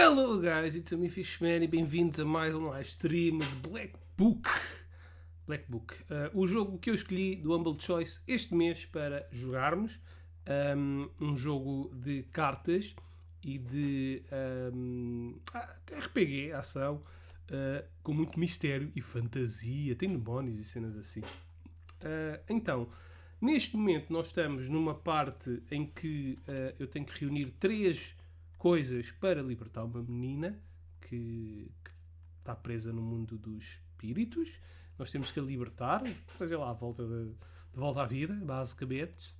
Hello guys, it's me Fishman e bem-vindos a mais um live stream de Black Book. O jogo que eu escolhi do Humble Choice este mês para jogarmos. Um jogo de cartas e de RPG, ação, com muito mistério e fantasia. Tem demónios e cenas assim. Então, neste momento nós estamos numa parte em que eu tenho que reunir 3 coisas para libertar uma menina que está presa no mundo dos espíritos. Nós temos que a libertar, fazer lá a volta de volta à vida, basicamente.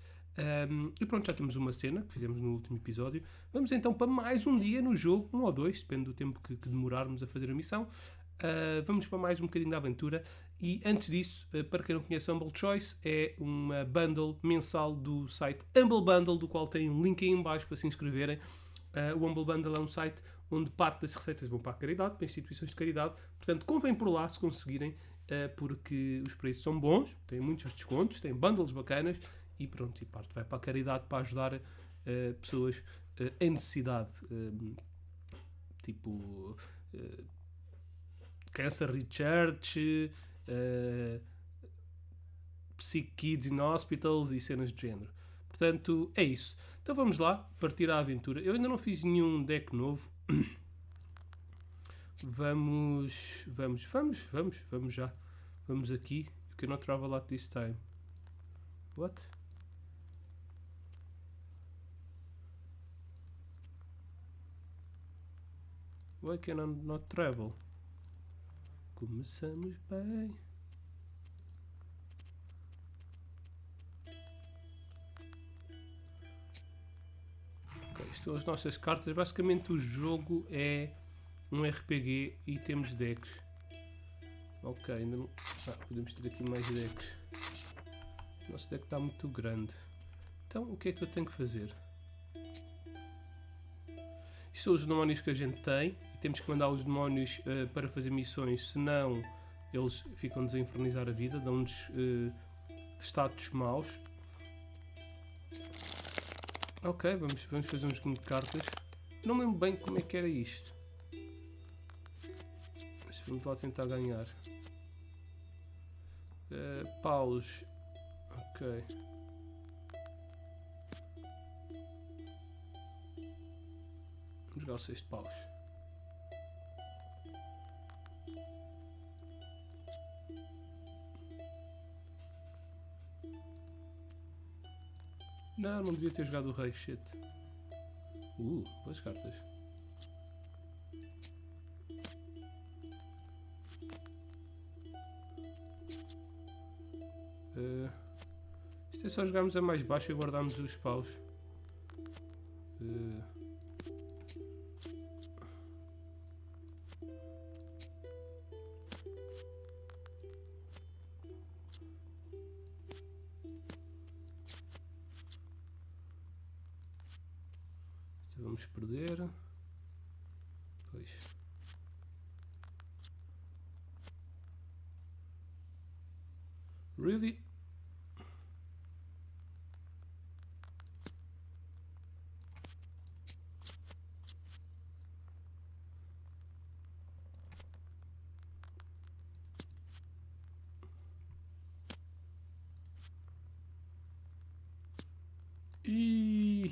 E pronto, já temos uma cena que fizemos no último episódio. Vamos então para mais um dia no jogo, 1 ou 2, depende do tempo que demorarmos a fazer a missão. Vamos para mais um bocadinho da aventura. E antes disso, para quem não conhece Humble Choice, é uma bundle mensal do site Humble Bundle, do qual tem um link aí em baixo para se inscreverem. O Humble Bundle é um site onde parte das receitas vão para a caridade, para instituições de caridade. Portanto, comprem por lá se conseguirem, porque os preços são bons, têm muitos descontos, têm bundles bacanas e pronto, e parte vai para a caridade para ajudar pessoas em necessidade, tipo Cancer Research, Sick Kids in Hospitals e cenas do género. Portanto, é isso. Então vamos lá, partir à aventura. Eu ainda não fiz nenhum deck novo. Vamos já. Vamos aqui. You cannot travel at this time. What? Why can I not travel? Começamos bem. Isto são as nossas cartas. Basicamente o jogo é um RPG e temos decks. Ok, ainda não... podemos ter aqui mais decks. O nosso deck está muito grande. Então o que é que eu tenho que fazer? Isto são os demónios que a gente tem. E temos que mandar os demónios para fazer missões. Senão eles ficam-nos a infernizar a vida. Dão-nos status maus. Ok, vamos fazer um joguinho de cartas. Não me lembro bem como é que era isto. Mas vamos lá tentar ganhar. Paus. Ok. Vamos jogar o 6 de paus. Não devia ter jogado o rei, shit. Boas cartas. Isto é só jogarmos a mais baixo e guardarmos os paus. Vamos perder. Pois. Really? E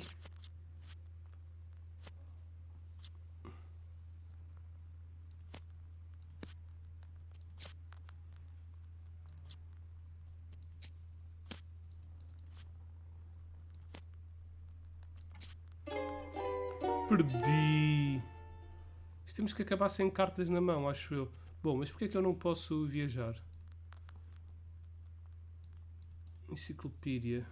perdi. Temos que acabar sem cartas na mão, acho eu. Bom, mas porquê é que eu não posso viajar? Enciclopédia.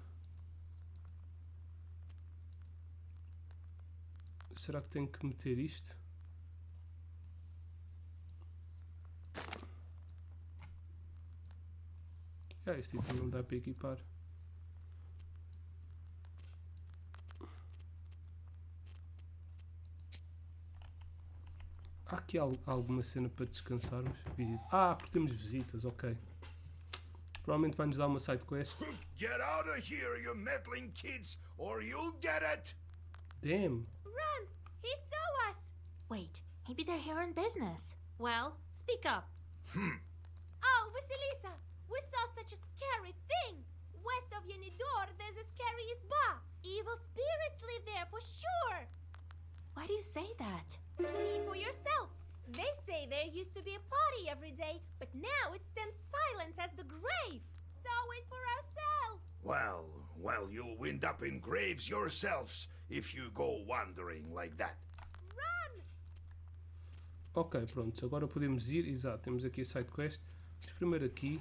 Será que tenho que meter isto? Este item não dá para equipar. Há aqui alguma cena para descansarmos? Porque temos visitas, ok. Provavelmente vai-nos dar uma side quest. Get out of here, you meddling kids, or you'll get it! Damn! Run! He saw us! Wait, maybe they're here on business. Well, speak up. Oh, Vasilisa, we saw such a scary thing. West of Yenidor, there's a scary isba. Evil spirits live there for sure. Why do you say that? See for yourself. They say there used to be a party every day, but now it stands silent as the grave. Saw it for ourselves. Well, you'll wind up in graves yourselves if you go wandering like that. Run! Ok, pronto, agora podemos ir. Exato, temos aqui a side quest. Vamos primeiro aqui.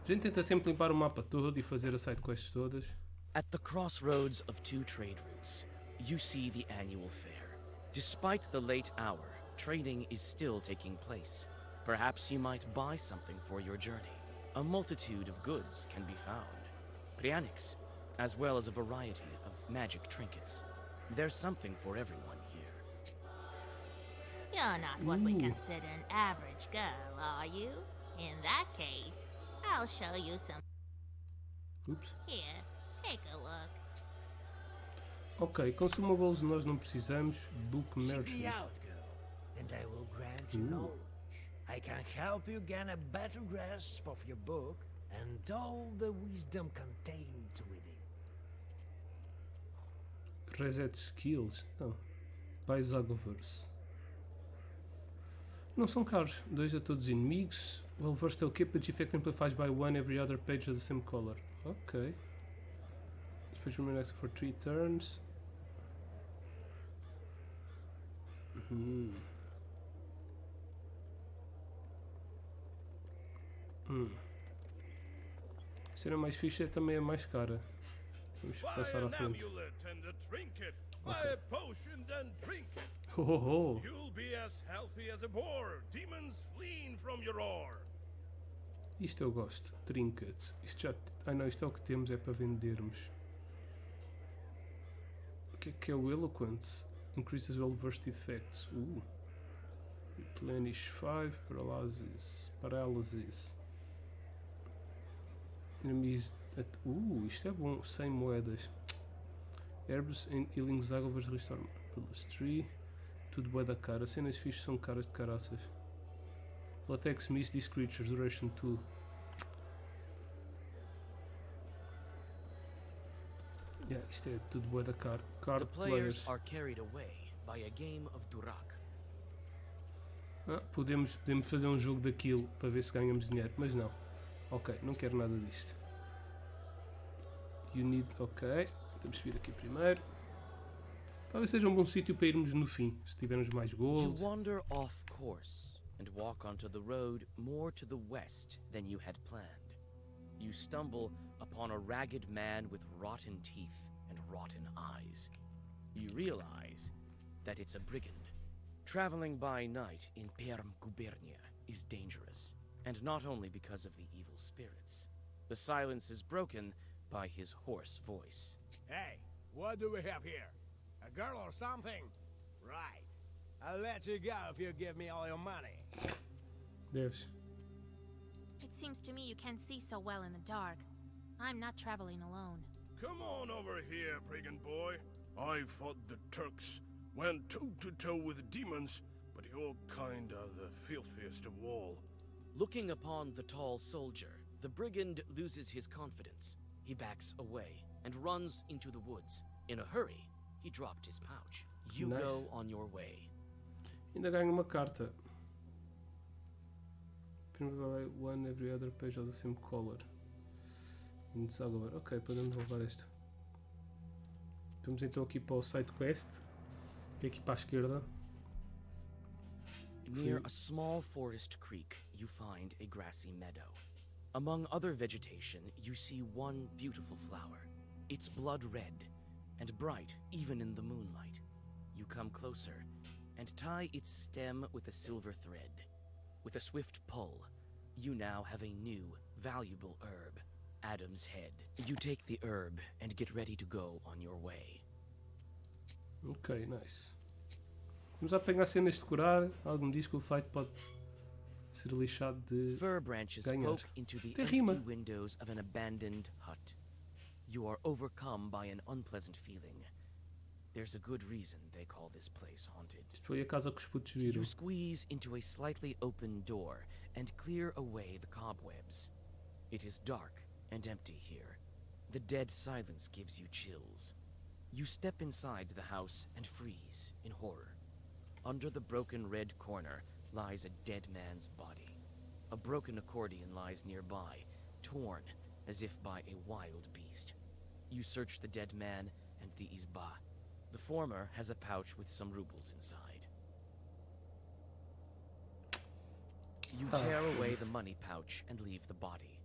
A gente tenta sempre limpar o mapa todo e fazer as side quests todas. At the crossroads of two trade routes, you see the annual fair. Despite the late hour, trading is still taking place. Perhaps you might buy something for your journey. A multitude of goods can be found. Prianics, as well as a variety of magic trinkets. There's something for everyone here. You're not what we Ooh. consider an average girl, are you? In that case, I'll show you some. Ups. Here, take a look. Ok, consumables nós não precisamos. Book Seek me Merchant. out, girl, and I will grant you knowledge. I can help you gain a better grasp of your book and all the wisdom contained within. Reset Skills. Não. By Zagoverse. Não são caros. 2 a todos os inimigos. Well versed é o quê? But effect amplifies by 1 every other page of the same color. Ok. Special remain active for 3 turns. A cena mais fixe é também a mais cara. Vamos Buy passar à an frente. amulet and a trinket. Buy a potion and drink it. Oh, oh, oh. You'll be as healthy as a boar. Demons fleeing from your roar. Isto eu gosto. Trinket. Isto já. Ah não, isto é o que temos, é para vendermos. O que é o Eloquence? Increases well versed effects. Replenish 5. Paralysis. Enemies. Isto é bom. 100 moedas. Herbs and Healing Zagovers Restore. Plus 3. Tudo bué da cara. Cenas fixes são caras de caraças. Latex Miss these creatures. Duration 2. Yeah, isto é tudo bué da cara. The Card players players. are carried away by a game of Durak. Podemos fazer um jogo daquilo para ver se ganhamos dinheiro, mas não. Ok, não quero nada disto. You need. Ok, temos que vir aqui primeiro. Talvez seja um bom sítio para irmos no fim, se tivermos mais You gold. wander off course and walk onto the road more to the west than you had planned. You stumble upon a ragged man with rotten teeth and rotten eyes. You realize that it's a brigand. Traveling by night in Perm Gubernia is dangerous, and not only because of the evil spirits. The silence is broken by his hoarse voice. Hey, what do we have here? A girl or something? Right. I'll let you go if you give me all your money. Deves. It seems to me you can't see so well in the dark. I'm not traveling alone. Come on over here, brigand boy. I fought the Turks, went toe-to-toe with demons, but you're kinda the filthiest of all. Looking upon the tall soldier, the brigand loses his confidence. He backs away and runs into the woods. In a hurry, he dropped his pouch. You Nice. go on your way. Ainda ganho uma carta. Primeiro one every other page of the same color. Ok, podemos levar isto. Vamos então aqui para o side quest. Que é aqui para a esquerda. Near a small forest creek, you find a grassy meadow. Among other vegetation, you see one beautiful flower. It's blood red and bright even in the moonlight. You come closer and tie its stem with a silver thread. With a swift pull, you now have a new, valuable herb, Adam's Head. You take the herb and get ready to go on your way. Ok, nice. Vamos a pegar cenas de curar. Algo me diz que o fight pode ser lixado de Fir branches ganhar. poke into the Tem empty rima. windows of an abandoned hut. You are overcome by an unpleasant feeling. There's a good reason they call this place haunted. Isto foi a casa que os putos viram. You squeeze into a slightly open door and clear away the cobwebs. It is dark and empty here. The dead silence gives you chills. You step inside the house and freeze in horror. Under the broken red corner lies a dead man's body. A broken accordion lies nearby, torn as if by a wild beast. You search the dead man and the izba. The former has a pouch with some rubles inside. You tear away the money pouch and leave the body.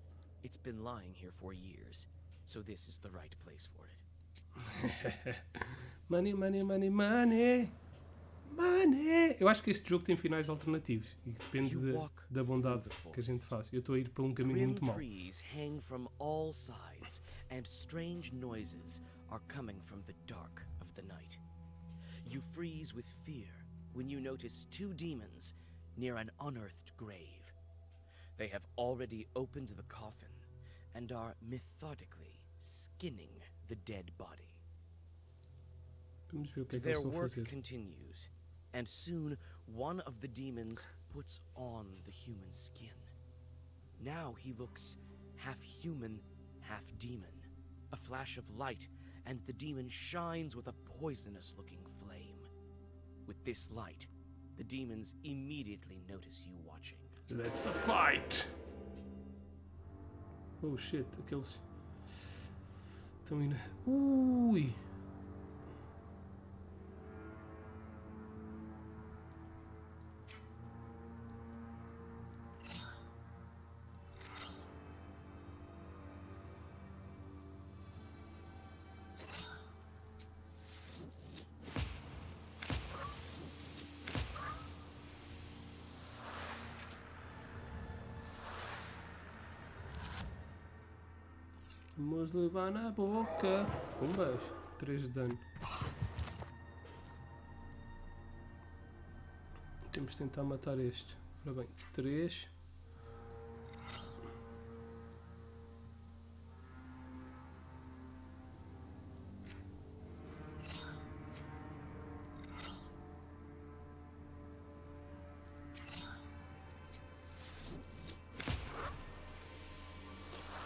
It's been lying here for years, so this is the right place for it. Money, money, money, money. Money. Eu acho que este jogo tem finais alternativos e depende da bondade que a gente faz. Eu estou a ir para um caminho muito mau. Trees hang from all sides, and strange noises are coming from the dark of the night. You freeze with fear when you notice two demons near an unearthed grave. They have already opened the coffin and are methodically skinning the dead body. Vamos ver o que é que Their eles estão a work fazer. continues, and soon one of the demons puts on the human skin. Now he looks half human, half demon. A flash of light, and the demon shines with a poisonous-looking flame. With this light, the demons immediately notice you watching. Let's fight! Oh shit, aqueles estão indo. Ui! Vamos levar na boca. Pumbas. 3 de dano. Temos de tentar matar este. Ora bem, 3.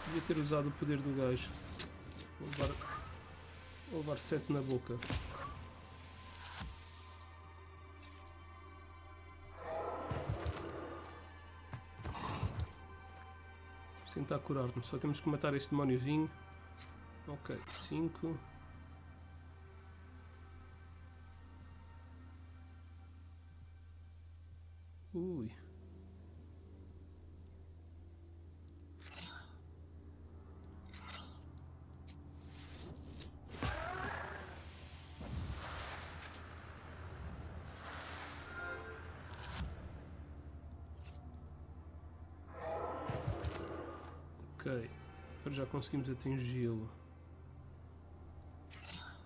Devia ter usado o poder do gajo. Vou levar 7 na boca. Vamos tentar curar-nos. Só temos que matar este demóniozinho. Ok, 5. Ui. Ok, agora já conseguimos atingi-lo.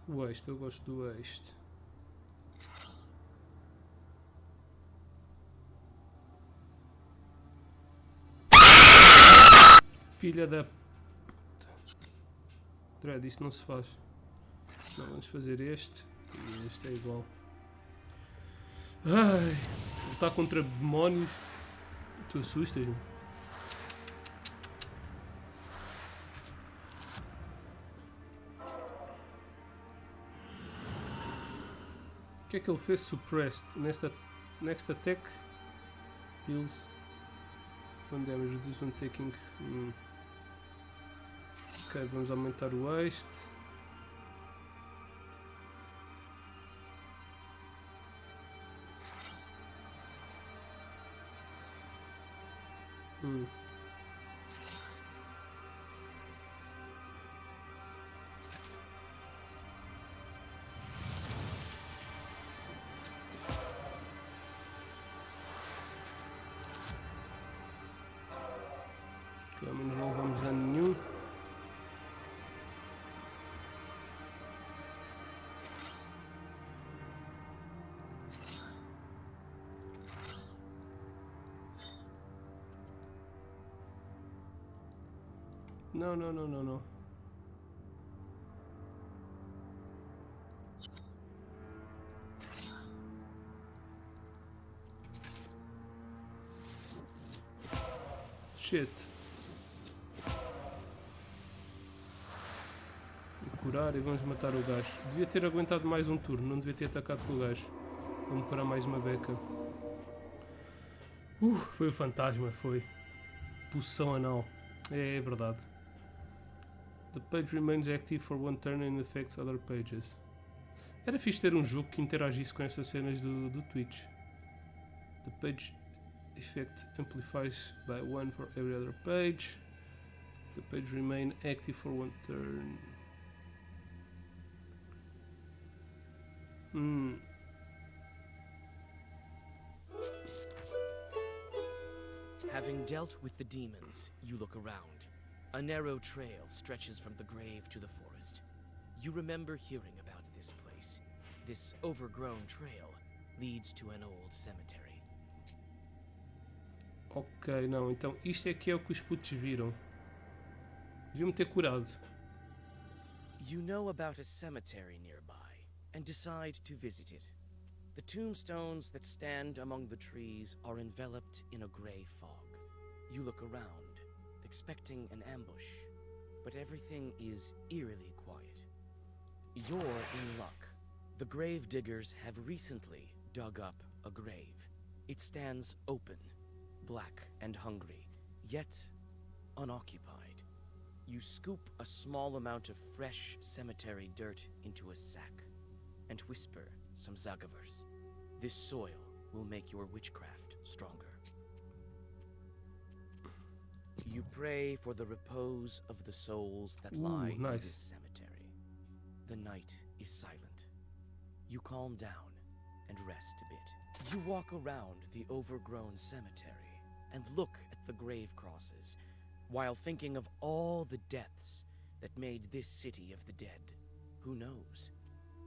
O este, eu gosto do este. Filha da puta. Dread, isto não se faz. Não, vamos fazer este. E este é igual. Ai, lutar contra demónios. Tu assustas-me. O que é que ele fez? Suppressed. Next attack deals one damage, reduce when taking. Ok, vamos aumentar o este. Pelo menos não levamos dano nenhum. Não, não, não, não, não. Shit. Curar e vamos matar o gajo. Devia ter aguentado mais um turno, não devia ter atacado com o gajo. Vamos curar mais uma beca. Foi o fantasma, foi. Poção anal. É verdade. The page remains active for one turn and affects other pages. Era fixe ter um jogo que interagisse com essas cenas do Twitch. The page effect amplifies by one for every other page. The page remain active for one turn. Having dealt with the demons, you look around. A narrow trail stretches from the grave to the forest. You remember hearing about this place. This overgrown trail leads to an old cemetery. Ok, não, então isto é que é o que os putos viram. Deviam-me ter curado. You know about a cemetery nearby and decide to visit it. The tombstones that stand among the trees are enveloped in a gray fog. You look around, expecting an ambush, but everything is eerily quiet. You're in luck. The grave diggers have recently dug up a grave. It stands open, black and hungry, yet unoccupied. You scoop a small amount of fresh cemetery dirt into a sack and whisper some Zagavers. This soil will make your witchcraft stronger. You pray for the repose of the souls that lie in this cemetery. The night is silent. You calm down and rest a bit. You walk around the overgrown cemetery and look at the grave crosses while thinking of all the deaths that made this city of the dead. Who knows?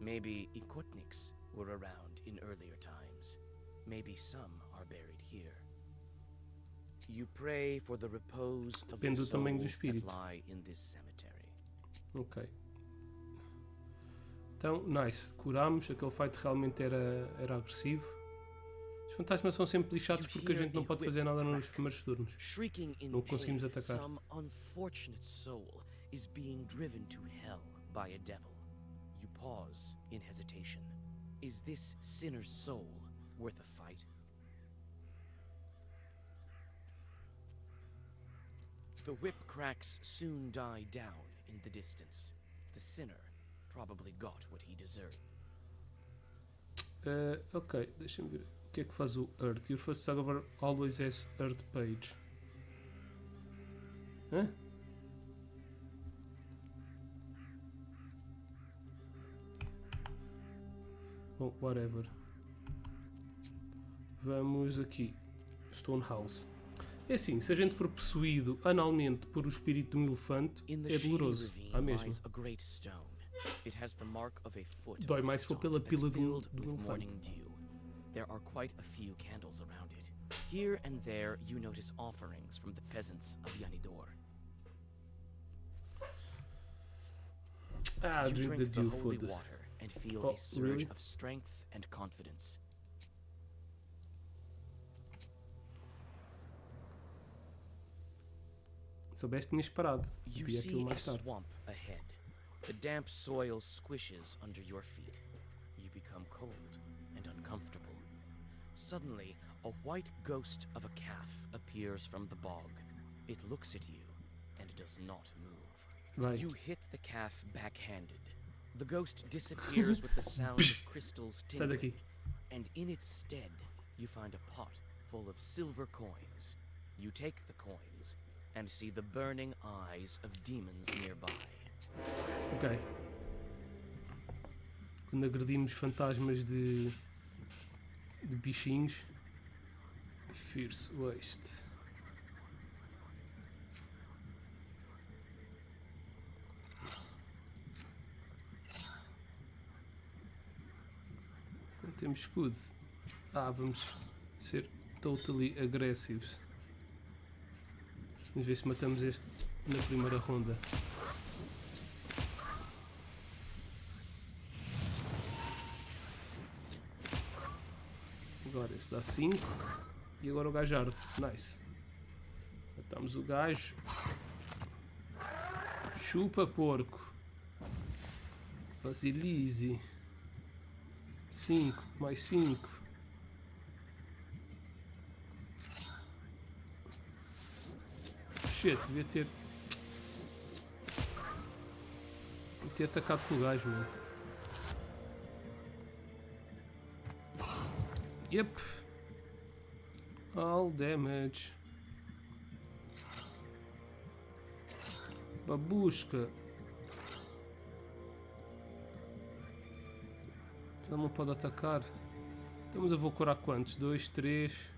Maybe Ikotniks were around in earlier times. Maybe some are buried here. You pray for the repose of the souls that lie in this cemetery. Ok. Então, nice. Curámos. Aquele fight realmente era agressivo. Os fantasmas são sempre lixados porque a gente não pode fazer nada nos primeiros turnos. Não conseguimos atacar. Some unfortunate soul is being driven to hell by a devil. You pause in hesitation. Is this sinner's soul worth a fight? The whip cracks soon die down in the distance. The sinner probably got what he deserved. Ok, deixa-me ver. O que é que faz o Earth? Your first Zagavar always has Earth page. Hã? Bom, whatever. Vamos aqui. Stonehouse. É assim, se a gente for possuído analmente por o espírito de um elefante, é doloroso. Há mesmo. Dói mais se for pela pila de um elefante. There are quite a few candles around it. Here and there you notice offerings from the peasants of Yanidor. You drink the holy water and feel a surge of strength and confidence. Soubeste que tinhas parado. You see a swamp ahead. The damp soil squishes under your feet. You become cold and uncomfortable. Suddenly, a white ghost of a calf appears from the bog. It looks at you and does not move. Right. You hit the calf backhanded. The ghost disappears with the sound of crystals tinkling, and in its stead, you find a pot full of silver coins. You take the coins and see the burning eyes of demons nearby. Ok. Quando agredimos fantasmas de bichinhos. Fierce Waste. Não temos escudo. Vamos ser totally aggressives. Vamos ver se matamos este na primeira ronda. Agora esse dá 5. E agora o gajardo. Nice. Matamos o gajo. Chupa, porco. Facilize. 5, mais 5. Shit, devia ter atacado com o gajo, mano. Yep. All damage. Babusca. Ele não pode atacar. Então, mas eu vou curar quantos? 2, 3.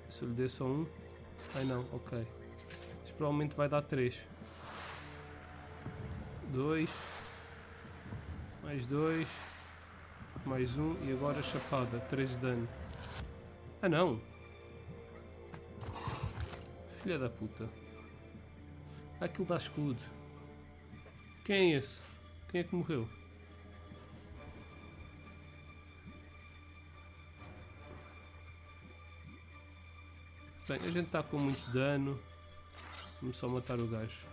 Se eu lhe der só um. Ai não, ok. Isto provavelmente vai dar 3. 2. Mais 2. Mais 1. E agora chapada. 3 de dano. Ah não! Filha da puta. Aquilo dá escudo. Quem é esse? Quem é que morreu? Bem, a gente está com muito dano. Vamos só matar o gajo.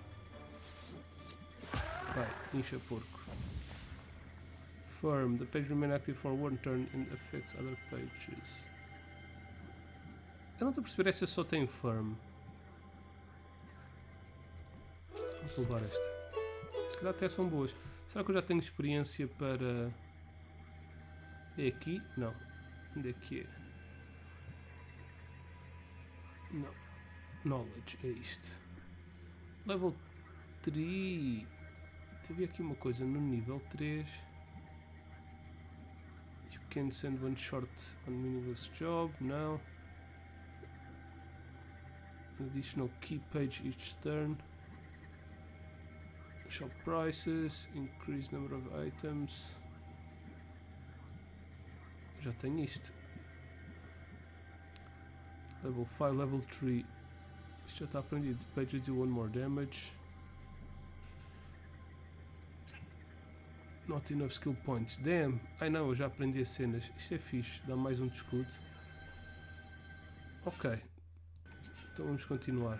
Vai, incha porco. Firm. The page remains active for one turn and affects other pages. Eu não estou a perceber se só tem firm. Vamos levar esta. Se calhar até são boas. Será que eu já tenho experiência para... É aqui? Não. Onde é que é? Não. Knowledge, é isto. Level 3. Teve aqui uma coisa no nível 3. You can send one short on meaningless job. Não. Additional key page each turn. Shop prices. Increase number of items. Já tenho isto. Level 5, level 3. Isto já está aprendido. Pages do one more damage. Not enough skill points. Damn! Ai não, eu já aprendi as cenas. Isto é fixe. Dá mais um de escudo. Ok. Então vamos continuar.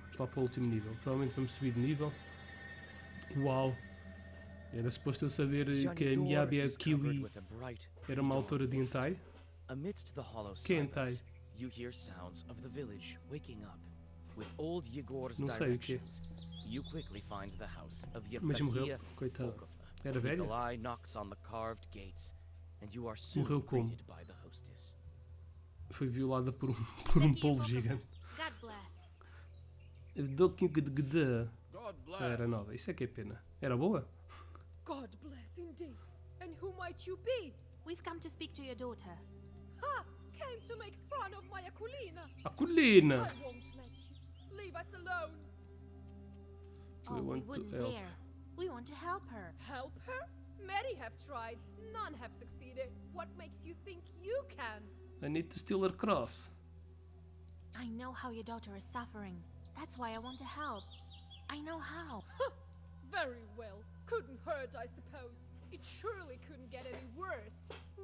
Vamos lá para o último nível. Provavelmente vamos subir de nível. Uau! Era suposto eu saber que a Miyabi Kiwi era uma autora de hentai. Amidst the hollow Que hentai? silence, you hear sounds of the village waking up. With old Yegor's Não sei o quê. directions, you quickly find the house of Mas morreu, Yevdakia coitado. Volkovna. Era velha? Nikolai knocks on the carved gates, and you are soon Morreu como? greeted by the hostess. Foi violada por um polvo gigante. God bless. God bless. Era nova. Isso é que é pena. Era boa? God bless indeed. And who might you be? We've come to speak to your daughter. Ha! Came to make fun of my Akulina. A colina! I won't let you. Leave us alone. Oh, we want to wouldn't help. dare. We want to help her. Help her? Many have tried. None have succeeded. What makes you think you can? I need to steal her cross. I know how your daughter is suffering. That's why I want to help. I know how. Very well. Couldn't hurt, I suppose. It surely couldn't get any worse.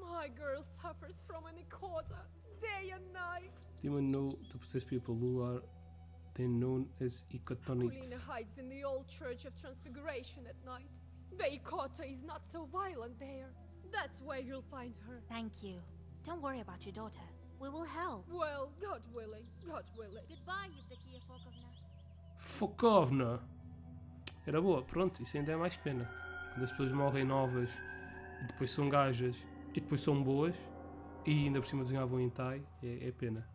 My girl suffers from an ikota, day and night. Demon know to possess people who are then known as Akulina icotonics. hides in the old Church of Transfiguration at night. The ikota is not so violent there. That's where you'll find her. Thank you. Don't worry about your daughter. We will help. Well, God willing, God willing. Goodbye, Yevdakia Volkovna. Fokovna! Era boa, pronto, isso ainda é mais pena. Quando as pessoas morrem novas e depois são gajas e depois são boas e ainda por cima desenhavam em Tai, é pena.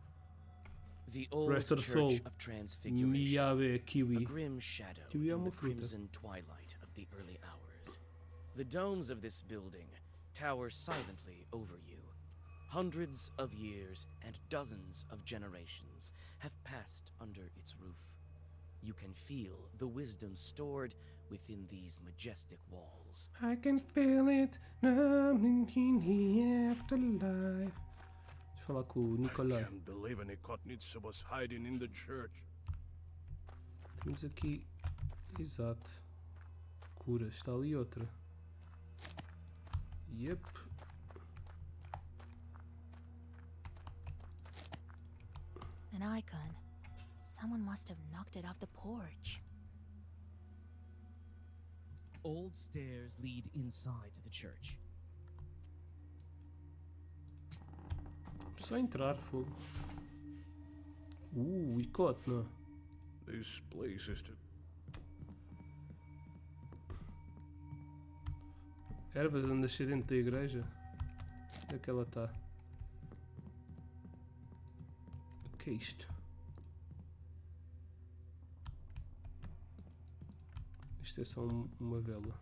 The old Rest of the Church soul. of Transfiguration, Miyabe a Kiwi. grim shadow Kiwi é in uma the fruta. crimson twilight of the early hours. The domes of this building tower silently over you. Hundreds of years and dozens of generations have passed under its roof. You can feel the wisdom stored within these majestic walls. I can feel it now in the afterlife. Deixa eu falar com o I Nikolai. can't believe an Ikotnitsa was hiding in the church. Temos aqui. Exato. Cura. Está ali outra. Yep. An icon. Someone must have knocked it off the porch. Old stairs lead inside the church. Só entrar, fogo. Icote, não. This place is to... Ervas a nascer dentro da igreja. Onde é que ela está? O que é isto? Isto é só uma vela.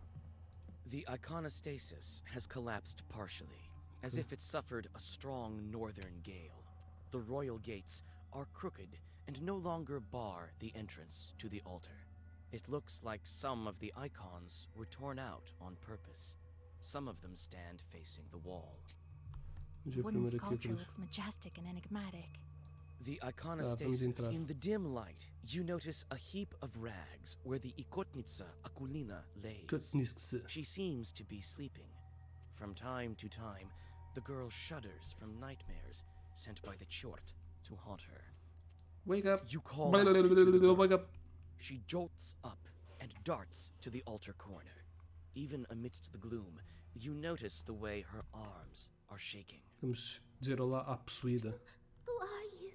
The iconostasis has collapsed partially, as if it suffered a strong northern gale. The royal gates are crooked and no longer bar the entrance to the altar. It looks like some of the icons were torn out on purpose. Some of them stand facing the wall. Vamos ver Wooden primeiro aqui a sculpture cruz. looks majestic and enigmatic. The vamos iconostasis, entrar. in the dim light, you notice a heap of rags where the ikotnitsa Akulina lays. Kutniskse. She seems to be sleeping. From time to time, the girl shudders from nightmares sent by the chort to haunt her. Wake up. You call out to the girl. Wake up. She jolts up and darts to the altar corner. Even amidst the gloom, you notice the way her arms are shaking. Vamos dizer olá à possuída. Who are you?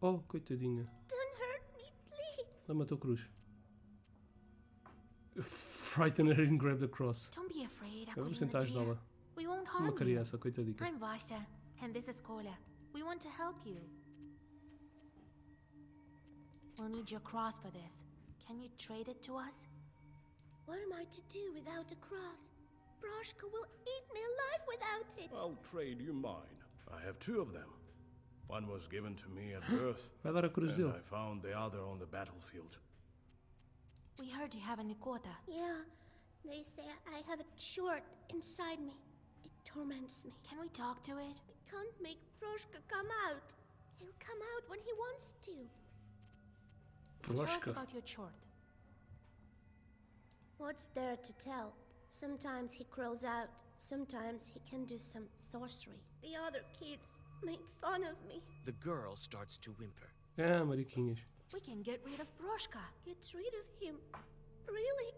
Oh, coitadinha. Don't hurt me, please. Ela matou a cruz. Frighten her and grab the cross. Don't be afraid, Vamos Akulina tentar dear. ajudá-la. We won't Uma harm you. criança, coitadinha. I'm Vasya, and this is Kola. We want to help you. We'll need your cross for this. Can you trade it to us? What am I to do without a cross? Broshka will eat me alive without it. I'll trade you mine. I have two of them. One was given to me at birth, Vai dar a cruz and dele. I found the other on the battlefield. We heard you have a Nikota. Yeah, they say I have a chort inside me. It torments me. Can we talk to it? I can't make Broshka come out. He'll come out when he wants to. Tell us Broshka. about your chort. What's there to tell? Sometimes he crawls out. Sometimes he can do some sorcery. The other kids make fun of me. The girl starts to whimper. Ah, mariquinhas. We can get rid of Broshka. Get rid of him. Really?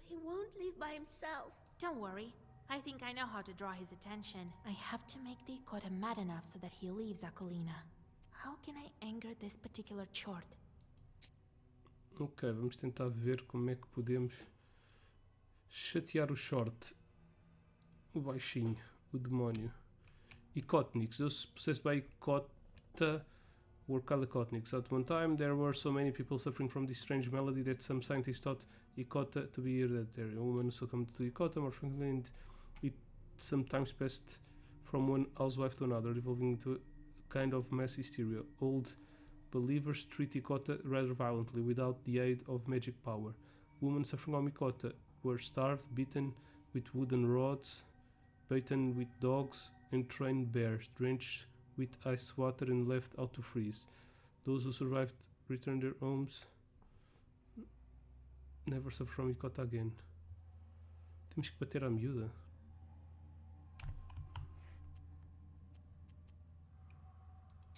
He won't leave by himself. Don't worry. I think I know how to draw his attention. I have to make the Ikota mad enough so that he leaves Akulina. How can I anger this particular chort? Ok, vamos tentar ver como é que podemos chatear o short, o baixinho, o demónio. Icotnics. Those possessed by Ikota were called Icotnics. At one time, there were so many people suffering from this strange malady that some scientists thought Ikota to be hereditary. A woman succumbed to Ikota more frequently, and it sometimes passed from one housewife to another, evolving into a kind of mass hysteria. Old believers treat Ikota rather violently, without the aid of magic power. Women suffering from Ikota were starved, beaten with wooden rods, beaten with dogs, and trained bears, drenched with ice water and left out to freeze. Those who survived returned their homes, never suffer from Ikota again. Temos que bater à miúda.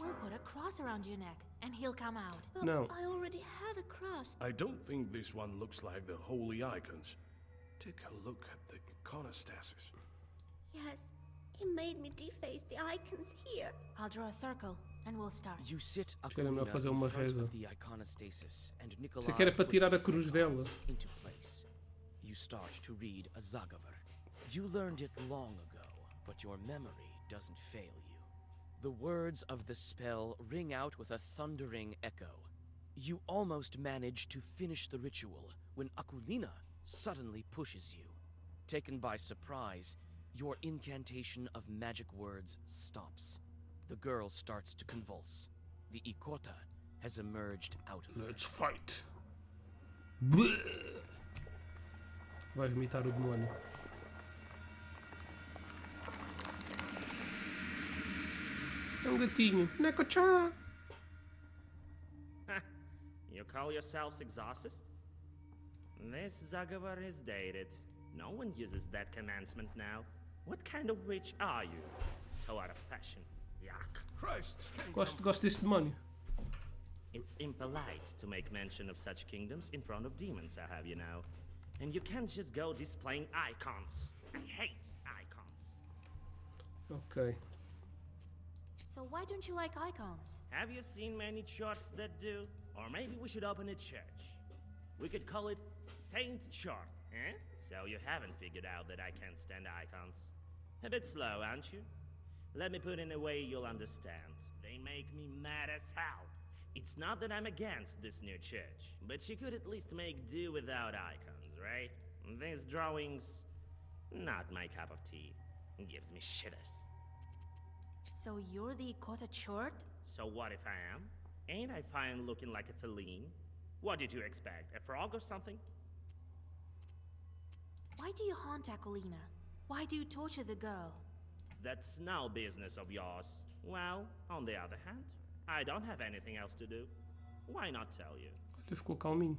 We'll put a cross around your neck, and he'll come out. But No. I already have a cross. I don't think this one looks like the holy icons. Take a look at the iconostasis. Yes, he made me deface the icons here. I'll draw a circle, and we'll start. You sit que era melhor Akulina fazer in uma front reza. of the iconostasis, and Nikolai Sei que era para puts tirar a the cruz icons dela. into place. You start to read a Zagavar. You learned it long ago, but your memory doesn't fail you. The words of the spell ring out with a thundering echo. You almost manage to finish the ritual when Akulina suddenly pushes you. Taken by surprise, your incantation of magic words stops. The girl starts to convulse. The Ikota has emerged out of her. Let's fight. Bleh. Vai vomitar o demónio. É um gatinho. Neko-chan. You call yourselves exorcists? This Zagavar is dated. No one uses that commencement now. What kind of witch are you? So out of fashion. Yuck. Christ, Gosto desse demónio. It's impolite to make mention of such kingdoms in front of demons, I have you know. And you can't just go displaying icons. I hate icons. Ok. So why don't you like icons? Have you seen many churches that do? Or maybe we should open a church. We could call it Saint Chart, eh? So you haven't figured out that I can't stand icons. A bit slow, aren't you? Let me put it in a way you'll understand. They make me mad as hell. It's not that I'm against this new church, but you could at least make do without icons, right? These drawings, not my cup of tea. Gives me shivers. So you're the Ikota Chort? So what if I am? Ain't I fine looking like a feline? What did you expect? A frog or something? Why do you haunt Akolina? Why do you torture the girl? That's no business of yours. Well, on the other hand, I don't have anything else to do. Why not tell you? Olha, ficou calminho.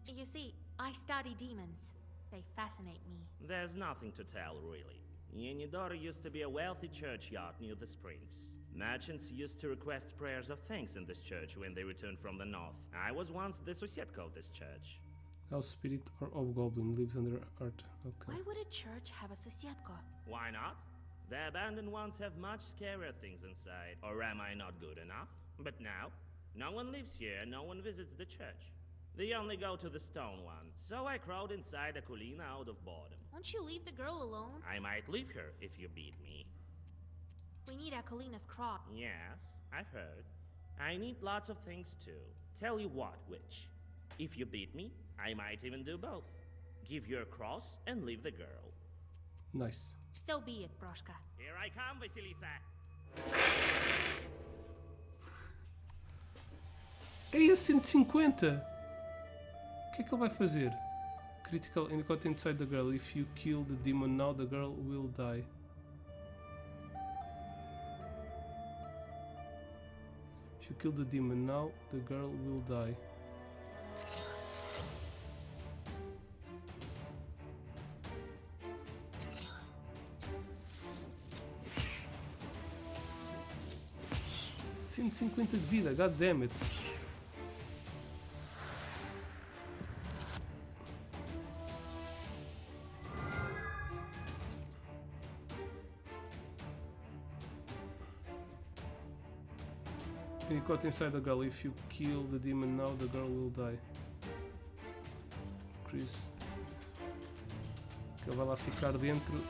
You see, I study demons. They fascinate me. There's nothing to tell, really. Yenidor used to be a wealthy churchyard near the springs. Merchants used to request prayers of thanks in this church when they returned from the north. I was once the Susietka of this church. House spirit or hobgoblin lives under earth. Okay. Why would a church have a Susietka? Why not? The abandoned ones have much scarier things inside. Or am I not good enough? But now, no one lives here and no one visits the church. They only go to the stone one. So I crawled inside Akolina out of boredom. Won't you leave the girl alone? I might leave her if you beat me. We need Akolina's crop. Yes, I've heard. I need lots of things too. Tell you what, witch. If you beat me, I might even do both. Give your cross and leave the girl. Nice. So be it, Broshka. Here I come, Vasilisa. É a 150! O que é que ele vai fazer? Critical iniquity inside the girl. If you kill the demon now, the girl will die. If you kill the demon now, the girl will die. $150 de vida, god damn it. You caught inside the girl. If you kill the demon now, the girl will die. Chris. Ele vai lá ficar dentro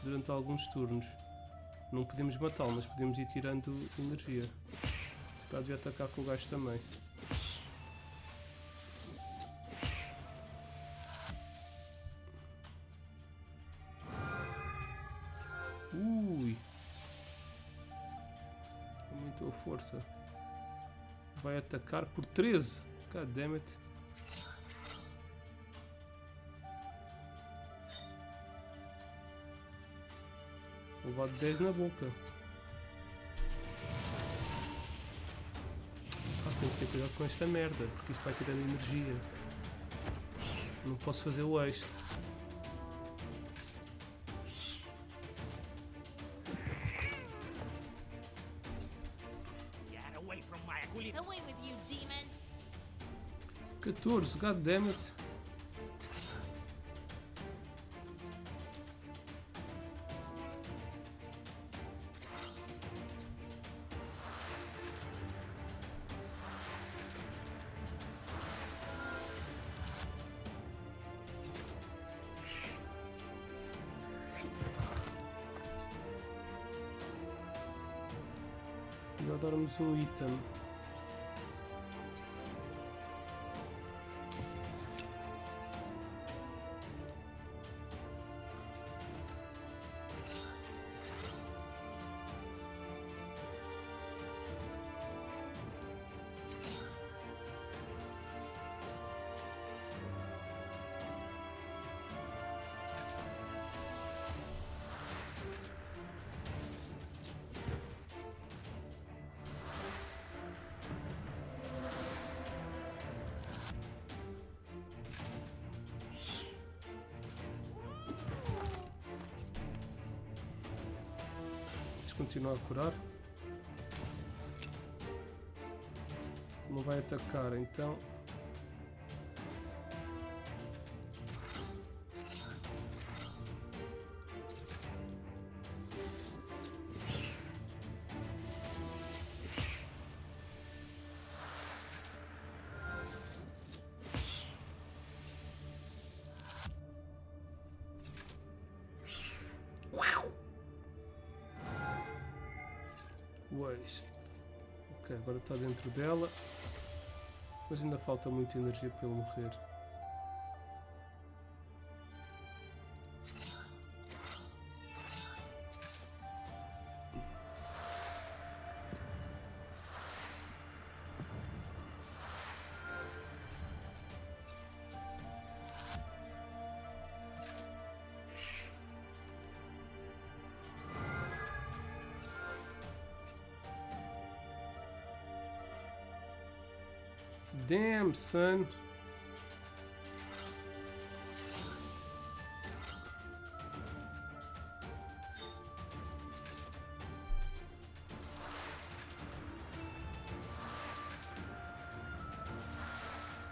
durante alguns turnos. Não podemos matá-lo, mas podemos ir tirando energia. Se calhar devia atacar com o gajo também. Ui! Aumentou a força. Vai atacar por 13. God damn it. Vou levar 10 na boca. Tenho que ter cuidado com esta merda, porque isto vai tirando energia. Não posso fazer o extra. Away with you, demon! 14, god damn it. Agora darmos um item. Continuar a curar. vai atacar, então. Waste. Ok, agora está dentro dela. Mas ainda falta muita energia para ele morrer. Damn, son.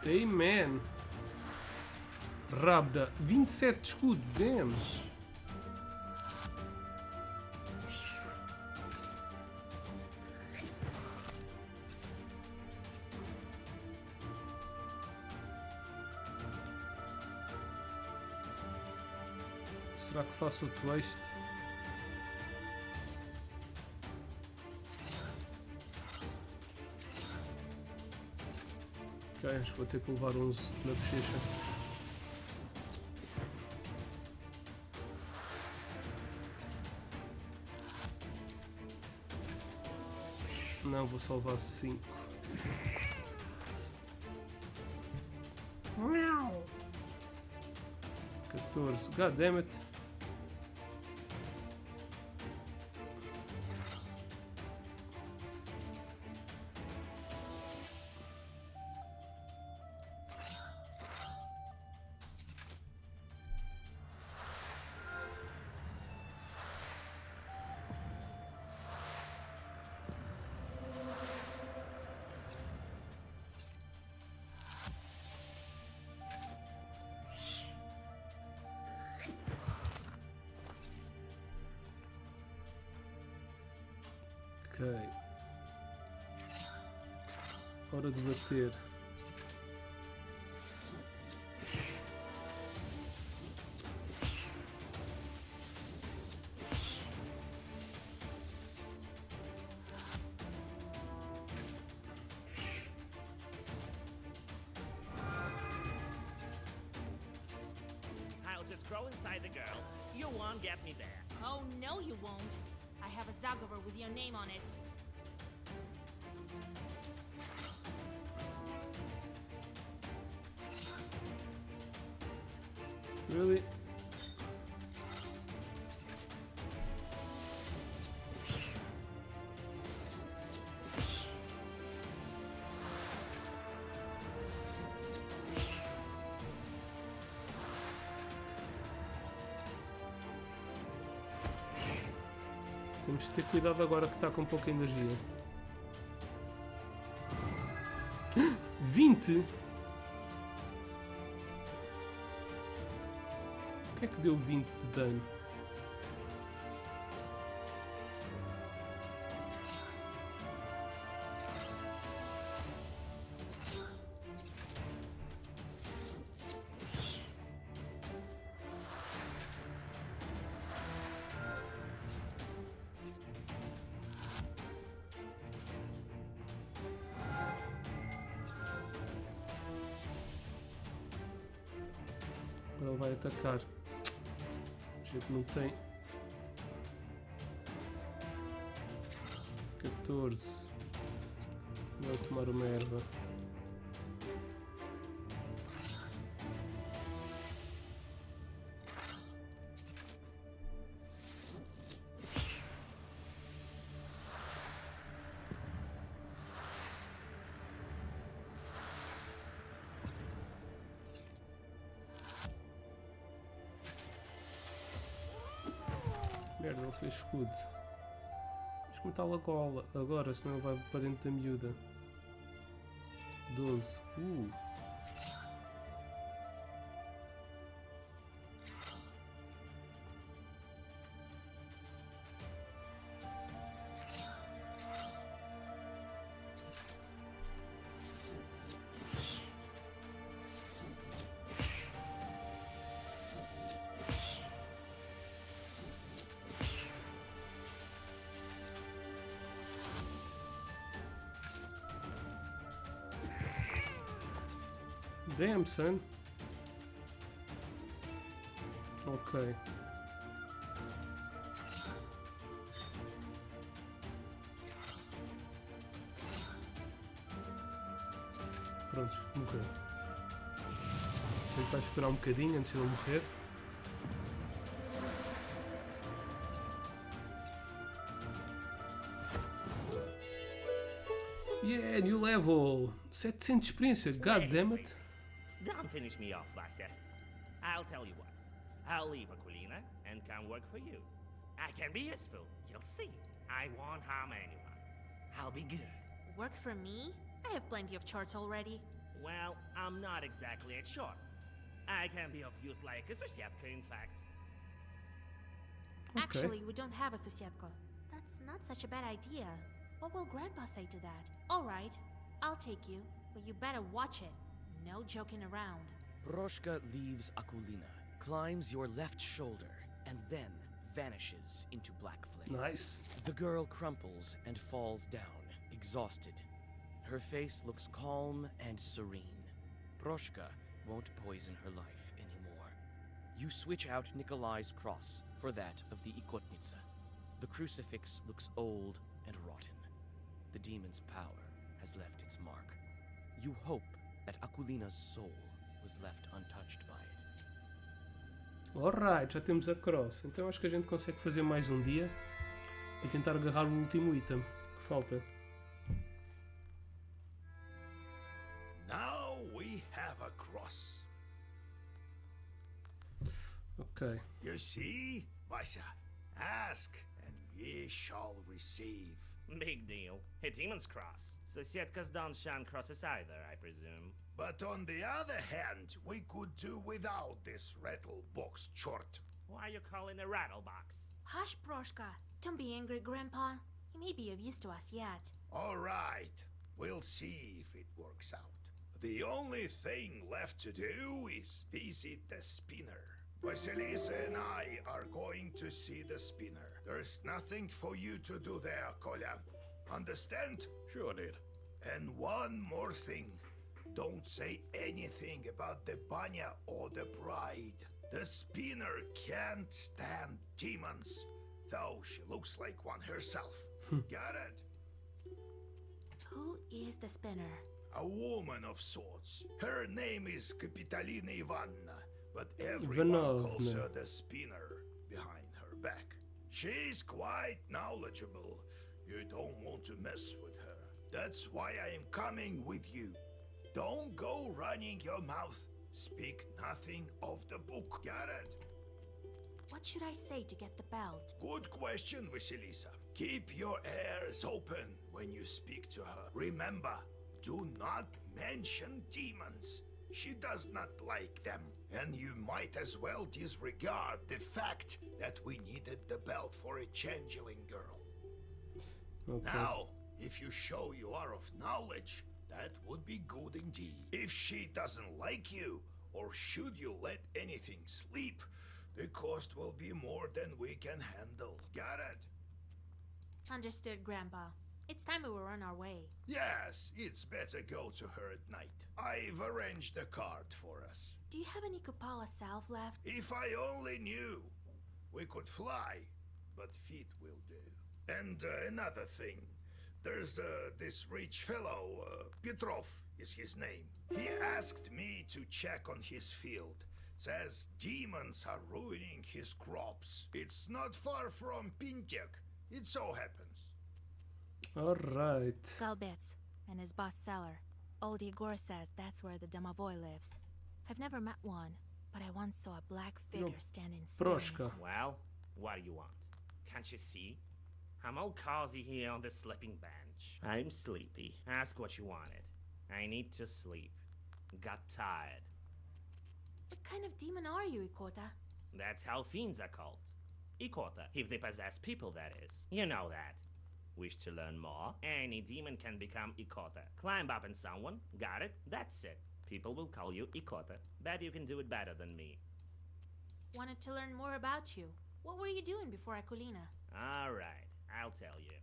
Amen. Rabda, 27 de escudo, damn. Será que faço outro waste? Ok, acho que vou ter que levar 11 na bochecha. Não, vou só levar 5. 14, god damn it. Ok. Hora de bater. I'll just scroll inside the girl. You won't get me there. Oh, no you won't. I have a Zagover with your name on it. Really? Temos de ter cuidado agora que está com pouca energia. 20? O que é que deu 20 de dano? Agora ele vai atacar. A gente não tem. 14. Vai tomar uma erva. Merda, ele fez escudo. Vamos matá-lo agora, senão ele vai para dentro da miúda. 12. Damn, son. Ok. Pronto, morreu. A gente vai esperar um bocadinho antes de ele morrer. Yeah, new level. 700 de experiência. God damn it. Don't finish me off, Lasser. I'll tell you what. I'll leave Aquilina and come work for you. I can be useful. You'll see. I won't harm anyone. I'll be good. Work for me? I have plenty of charts already. Well, I'm not exactly a short. I can be of use like a Susietka, in fact. Okay. Actually, we don't have a Susietka. That's not such a bad idea. What will Grandpa say to that? Alright, I'll take you, but you better watch it. No joking around. Proshka leaves Aquilina, climbs your left shoulder, and then vanishes into black flame. Nice. The girl crumples and falls down, exhausted. Her face looks calm and serene. Proshka won't poison her life anymore. You switch out Nikolai's cross for that of the Ikotnitsa. The crucifix looks old and rotten. The demon's power has left its mark. You hope that Aquilina's soul was left untouched by it. Alright, já temos a cross. Então acho que a gente consegue fazer mais um dia e tentar agarrar o último item que falta. Now we have a cross. Ok. You see, Vasha, ask and ye shall receive. Big deal. A demon's cross. Susietkas don't shun crosses either, I presume. But on the other hand, we could do without this rattle box short. Why are you calling a rattle box? Hush, Proshka. Don't be angry, Grandpa. He may be of use to us yet. All right, we'll see if it works out. The only thing left to do is visit the spinner. Vasilisa and I are going to see the spinner. There's nothing for you to do there, Kolya. Understand? Sure did. And one more thing. Don't say anything about the Banya or the bride. The spinner can't stand demons, though she looks like one herself. Got it? Who is the spinner? A woman of sorts. Her name is Kapitalina Ivanna, but everyone calls her the spinner behind her back. She's quite knowledgeable. You don't want to mess with her. That's why I am coming with you. Don't go running your mouth. Speak nothing of the book. Got it? What should I say to get the belt? Good question, Vasilisa. Keep your ears open when you speak to her. Remember, do not mention demons. She does not like them. And you might as well disregard the fact that we needed the belt for a changeling girl. Okay. Now, if you show you are of knowledge, that would be good indeed. If she doesn't like you, or should you let anything sleep, the cost will be more than we can handle. Got it? Understood, Grandpa. It's time we were on our way. Yes, it's better go to her at night. I've arranged a cart for us. Do you have any Kupala salve left? If I only knew. We could fly, but feet will do. And another thing. There's this rich fellow, Petrov is his name. He asked me to check on his field. Says demons are ruining his crops. It's not far from Pintek. It so happens. Alright. Galbets and his boss Cellar. Old Igor says that's where the Domovoy lives. I've never met one, but I once saw a black figure standing still. Proshka. Well, what do you want? Can't you see? I'm all cozy here on the sleeping bench. I'm sleepy. Ask what you wanted. I need to sleep. Got tired. What kind of demon are you, Ikota? That's how fiends are called. Ikota, if they possess people, that is. You know that. Wish to learn more? Any demon can become Ikota. Climb up in someone, got it, that's it. People will call you Ikota. Bet you can do it better than me. Wanted to learn more about you. What were you doing before Akulina? Alright, I'll tell you.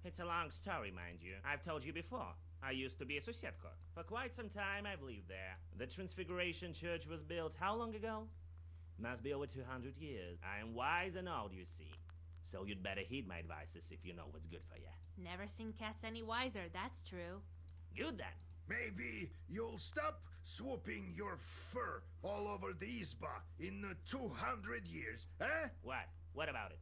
It's a long story, mind you. I've told you before. I used to be a Susietka. For quite some time, I've lived there. The Transfiguration Church was built how long ago? Must be over 200 years. I am wise and old, you see. So you'd better heed my advices if you know what's good for you. Never seen cats any wiser, that's true. Good then. Maybe you'll stop swooping your fur all over the Isba in 200 years, eh? What? What about it?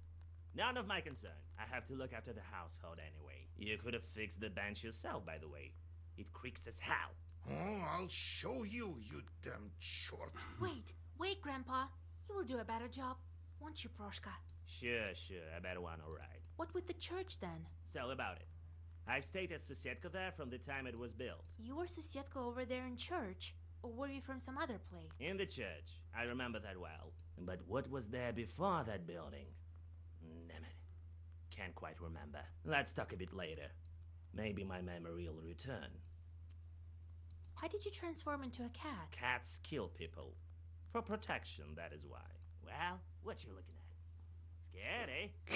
None of my concern. I have to look after the household anyway. You could have fixed the bench yourself, by the way. It creaks as hell. Oh, I'll show you, you damn short. Wait, Grandpa. He will do a better job. Won't you, Proshka? Sure, I bet one alright. What with the church, then? So about it. I've stayed as Susietka there from the time it was built. You were Susietka over there in church? Or were you from some other place? In the church. I remember that well. But what was there before that building? Damn it. Can't quite remember. Let's talk a bit later. Maybe my memory will return. Why did you transform into a cat? Cats kill people. For protection, that is why. Well, what you looking at? Scared, eh?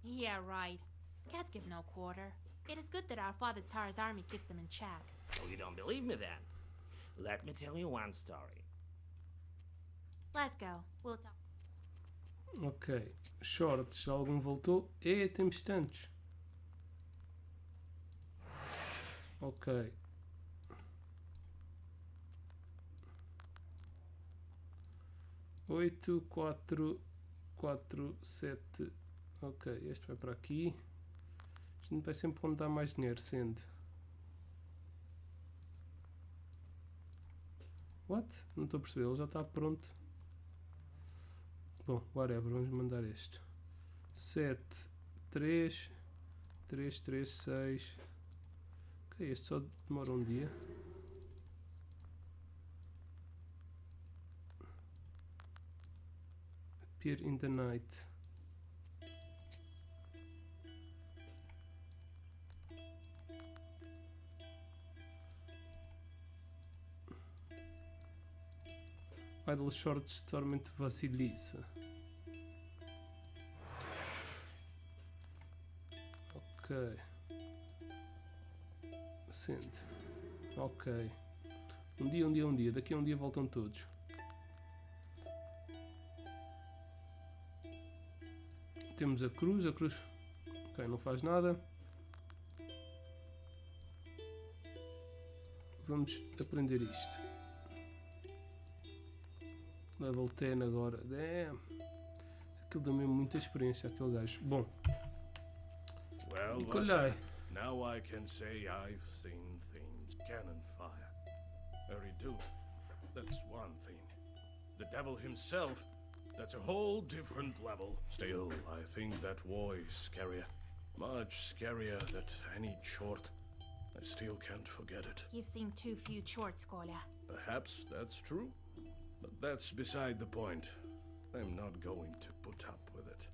Yeah, right. Cats give no quarter. It is good that our father Tsar's army keeps them in check. Oh, you don't believe me then? Let me tell you one story. Let's go. We'll talk. Ok. Shorts, já algum voltou? Temos tantos. Ok. Oito, quatro, 7. Ok, este vai para aqui. A gente vai sempre onde dá mais dinheiro, sendo. What? Não estou a perceber, ele já está pronto. Bom, whatever, vamos mandar este. 7, 3, 3, 3, 6. Ok, este só demora um dia. Appear in the night. Idle Shorts Torment Vasilisa. Ok. Sente. Ok. Um dia. Daqui a um dia voltam todos. Temos a cruz. Ok, não faz nada. Vamos aprender isto. Level 10 agora. Damn. Aquilo dá mesmo muita experiência, aquele gajo. Bom. Well, Nikolai. Now I can say I've seen things. Cannon fire. Eridut. That's one thing. The devil himself, that's a whole different level. Still, I think that war is scarier. Much scarier than any chort. I still can't forget it. You've seen too few shorts, Kolya. Perhaps that's true. But that's beside the point. I'm not going to put up with it.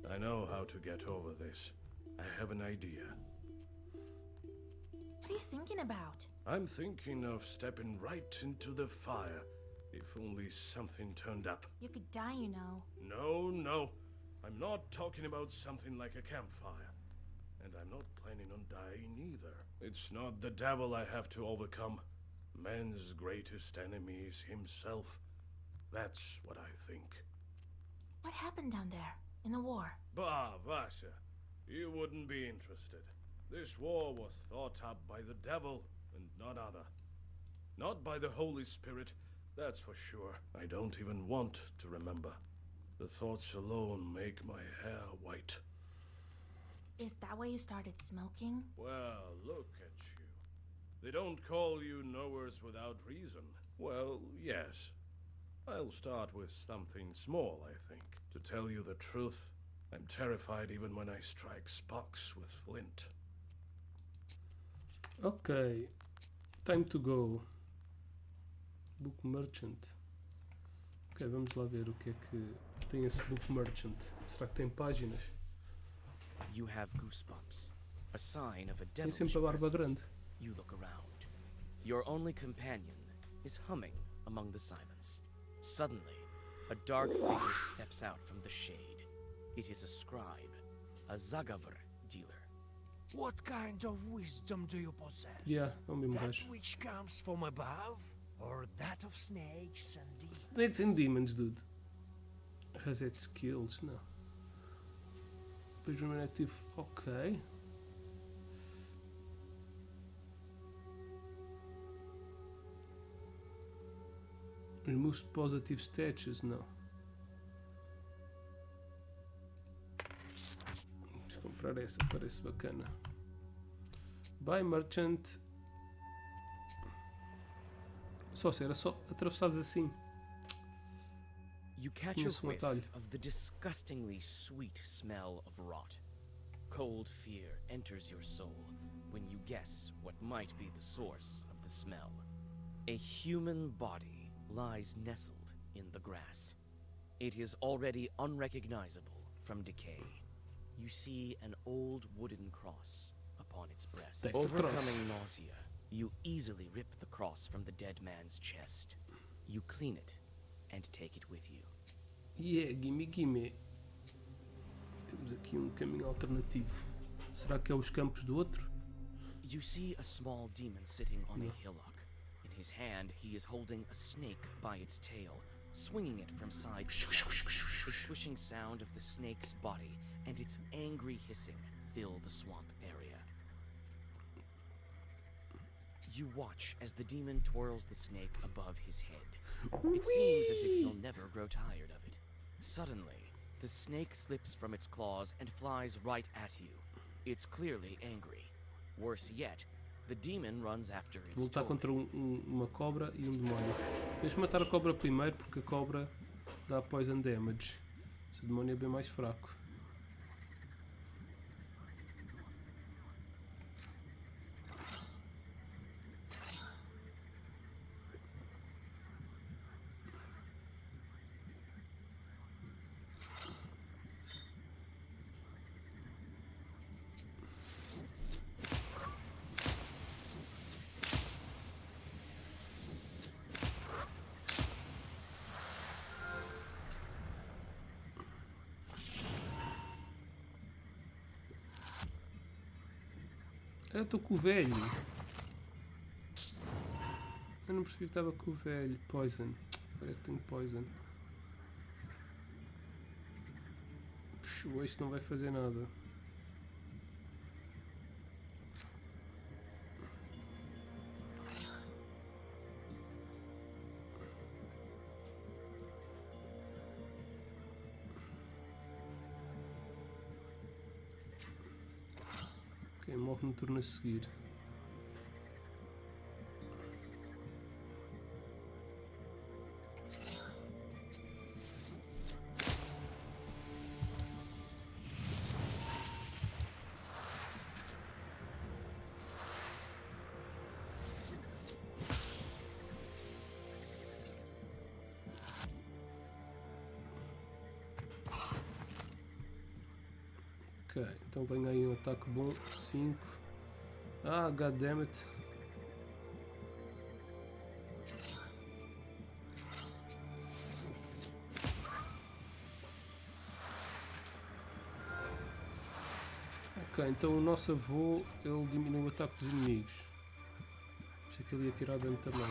I know how to get over this. I have an idea. What are you thinking about? I'm thinking of stepping right into the fire. If only something turned up. You could die, you know. No. I'm not talking about something like a campfire. And I'm not planning on dying either. It's not the devil I have to overcome. Man's greatest enemy is himself. That's what I think. What happened down there, in the war? Bah, Vasya, you wouldn't be interested. This war was thought up by the devil and none other. Not by the Holy Spirit, that's for sure. I don't even want to remember. The thoughts alone make my hair white. Is that why you started smoking? Well, look at you. They don't call you knowers without reason. Well, yes. I'll start with something small, I think. To tell you the truth, I'm terrified even when I strike Spox with flint. Ok. Time to go. Book Merchant. Ok, vamos lá ver o que é que tem esse Book Merchant. Será que tem páginas? You have goosebumps, a sign of a Tem devilish sempre a barba presence. grande. You look around. Your only companion is humming among the silence. Suddenly, a dark figure steps out from the shade. It is a scribe, a Zagavr dealer. What kind of wisdom do you possess? Yeah, é o mesmo That gajo. which comes from above? Or that of snakes and demons? Snakes and Demons, dude. Reset skills, não. Depois no ativo, ok. Remove positive statues, não. Vamos comprar essa, parece bacana. Buy merchant. Só se era só atravessados assim. You catch a Conheço um whiff atalho. of the disgustingly sweet smell of rot. Cold fear enters your soul when you guess what might be the source of the smell. A human body lies nestled in the grass. It is already unrecognizable from decay. You see an old wooden cross upon its breast. That's the cross. Overcoming nausea, you easily rip the cross from the dead man's chest. You clean it and take it with you. Yeah, gimme, gimme. Temos aqui um caminho alternativo. Será que é os campos do outro? You see a small demon sitting on No. a hillock. In his hand, he is holding a snake by its tail, swinging it from side to side. A swishing sound of the snake's body and its angry hissing fill the swamp area. You watch as the demon twirls the snake above his head. It seems as if he'll never grow tired of it. Suddenly, the snake slips from its claws and flies right at you. It's clearly angry. Worse yet, the demon runs after its Vou lutar toy. contra uma cobra e um demónio. Deixa-me matar a cobra primeiro porque a cobra dá poison damage. O demónio é bem mais fraco. Eu estou com o velho. Eu não percebi que estava com o velho. Poison. Agora é que tenho poison. Puxa, este não vai fazer nada. Ok, morre no turno a seguir. Ok, então vem aí um ataque bom. 5. Ah, goddammit. Ok, então o nosso avô, ele diminui o ataque dos inimigos. Achei que ele ia tirar dano também.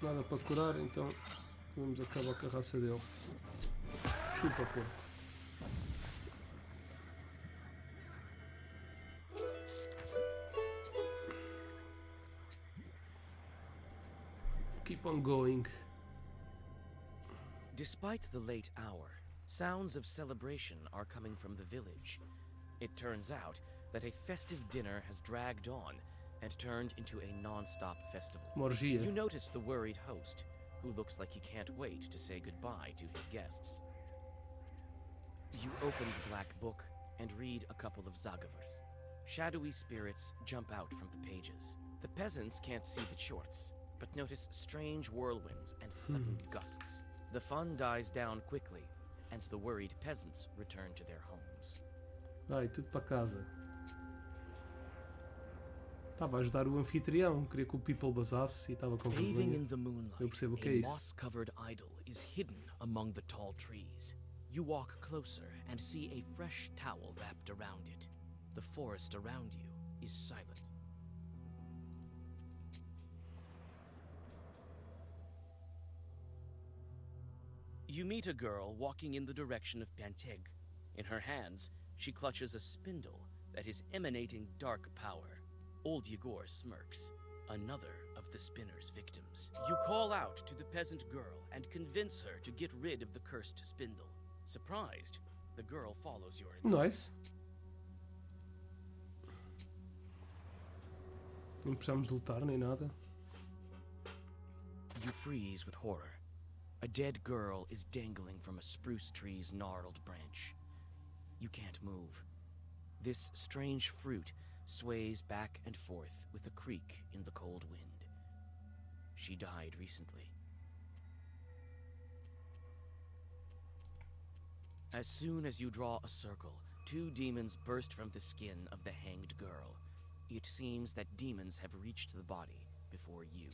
Nada para curar, então vamos acabar com a raça dele. Chupa, porco. Keep on going. Despite the late hour, sounds of celebration are coming from the village. It turns out that a festive dinner has dragged on and turned into a non-stop festival. Morgia. You notice the worried host, who looks like he can't wait to say goodbye to his guests. You open the black book and read a couple of zagavers. Shadowy spirits jump out from the pages. The peasants can't see the shorts, but notice strange whirlwinds and sudden gusts. The fun dies down quickly, and the worried peasants return to their homes. Ai, tudo para casa. Estava a ajudar o anfitrião, queria que o people basasse e estava com Bathing vergonha. in the moonlight, Eu percebo o que é a isso. moss-covered idol is hidden among the tall trees. You walk closer and see a fresh towel wrapped around it. The forest around you is silent. You meet a girl walking in the direction of Panteg. In her hands, she clutches a spindle that is emanating dark power. Old Yegor smirks, another of the spinner's victims. You call out to the peasant girl and convince her to get rid of the cursed spindle. Surprised, the girl follows your advice. Nice. Não precisamos de lutar nem nada. You freeze with horror. A dead girl is dangling from a spruce tree's gnarled branch. You can't move. This strange fruit sways back and forth with a creak in the cold wind. She died recently. As soon as you draw a circle, two demons burst from the skin of the hanged girl. It seems that demons have reached the body before you.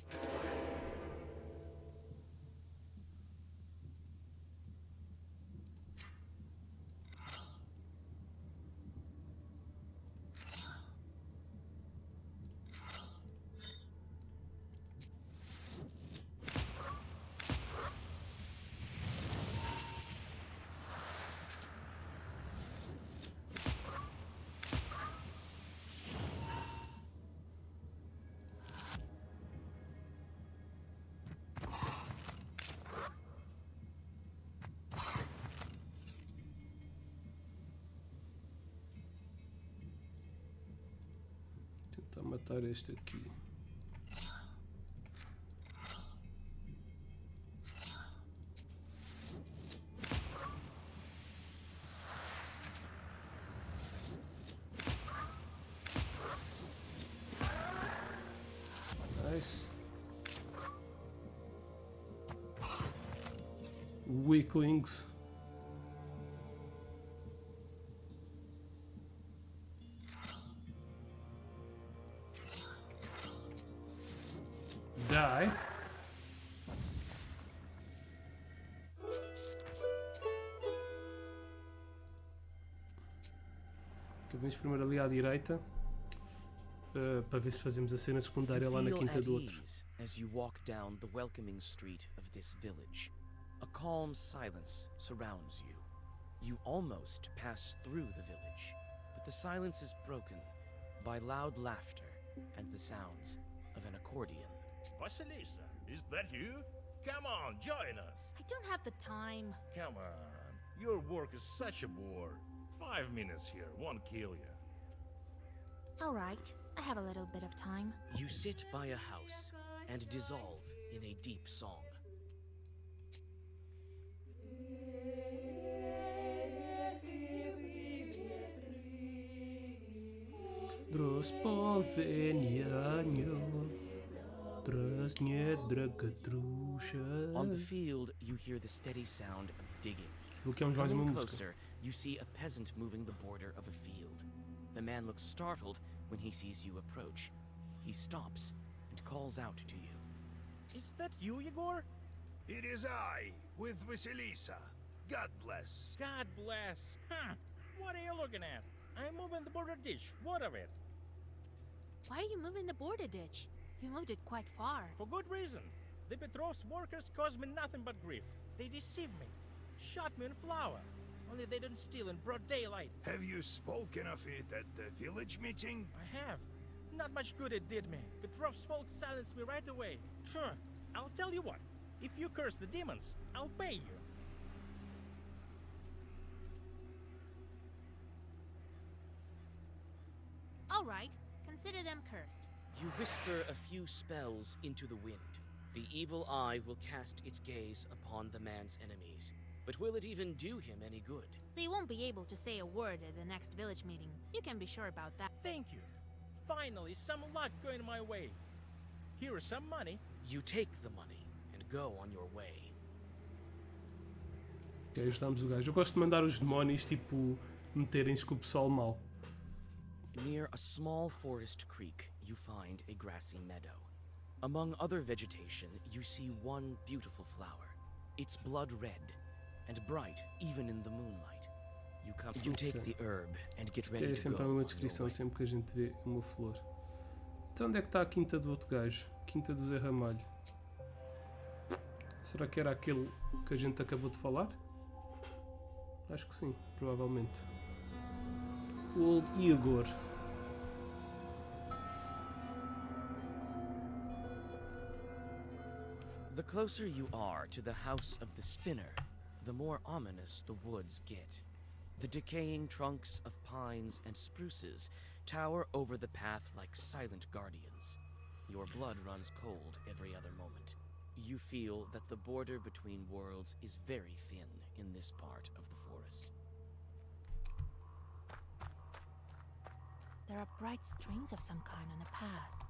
Tentar matar este aqui. Nice. Weaklings. Die. Vamos primeiro ali à direita para ver se fazemos a cena secundária lá na quinta do outro. As you walk down the welcoming street of this village, a calm silence surrounds you. You almost pass through the village, but the silence is broken by loud laughter and the sounds of an accordion. Vasilisa, is that you? Come on, join us. I don't have the time. Come on. Your work is such a bore. 5 minutes here won't kill you. All right, I have a little bit of time. You sit by a house and dissolve in a deep song. On the field, you hear the steady sound of digging. Coming closer, you see a peasant moving the border of a field. The man looks startled when he sees you approach. He stops and calls out to you. Is that you, Yegor? It is I, with Vasilisa. God bless. God bless. What are you looking at? I'm moving the border ditch. What of it? Why are you moving the border ditch? You moved it quite far. For good reason. The Petrov's workers caused me nothing but grief. They deceived me, shot me in flour. Only they didn't steal in broad daylight. Have you spoken of it at the village meeting? I have. Not much good it did me. Petrov's folks silenced me right away. I'll tell you what. If you curse the demons, I'll pay you. All right, consider them cursed. You whisper a few spells into the wind. The evil eye will cast its gaze upon the man's enemies. But will it even do him any good? They won't be able to say a word at the next village meeting. You can be sure about that. Thank you. Finally, some luck going my way. Here is some money. You take the money and go on your way. E aí ajudamos o gajo. Eu gosto de mandar os demónios, tipo, meterem-se com o pessoal mau. Near a small forest creek, you find a grassy meadow. Among other vegetation, you see one beautiful flower. It's blood red and bright even in the moonlight. You take the herb and get ready É to sempre go a mesma on your descrição, way. sempre que a gente vê uma flor. Então onde é que está a quinta do outro gajo? Quinta do Zé Ramalho. Será que era aquele que a gente acabou de falar? Acho que sim, provavelmente. O Old Igor. The closer you are to the house of the spinner, the more ominous the woods get. The decaying trunks of pines and spruces tower over the path like silent guardians. Your blood runs cold every other moment. You feel that the border between worlds is very thin in this part of the forest. There are bright strings of some kind on the path.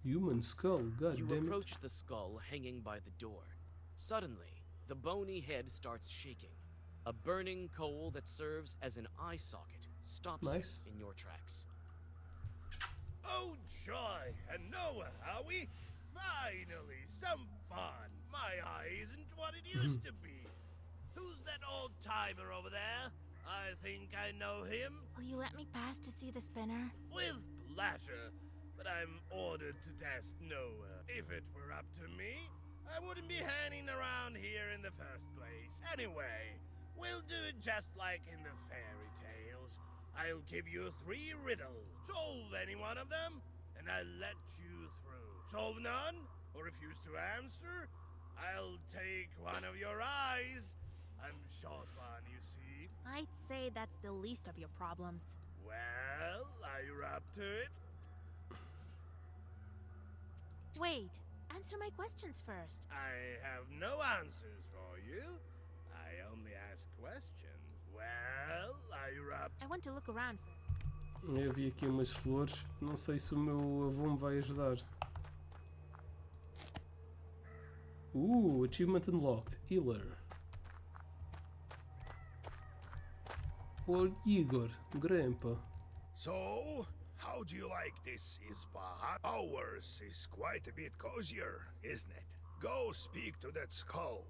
Human skull, god You damn it. approach the skull hanging by the door. Suddenly, the bony head starts shaking. A burning coal that serves as an eye socket stops Nice. you in your tracks. Oh, joy! And Noah, Howie! Finally, some fun! My eye isn't what it used to be. Who's that old timer over there? I think I know him. Will you let me pass to see the spinner? With pleasure. But I'm ordered to test Noah. If it were up to me, I wouldn't be hanging around here in the first place. Anyway, we'll do it just like in the fairy tales. I'll give you 3 riddles. Solve any one of them, and I'll let you through. Solve none, or refuse to answer, I'll take one of your eyes. I'm short one, you see. I'd say that's the least of your problems. Well, are you up to it? Wait, answer my questions first. I have no answers for you. I only ask questions. Well, are you up? I want to look around for... Eu vi aqui umas flores. Não sei se o meu avô me vai ajudar. Achievement unlocked. Healer. Old Igor. Grandpa. So, how do you like this Isba? Ours is quite a bit cozier, isn't it? Go speak to that skull.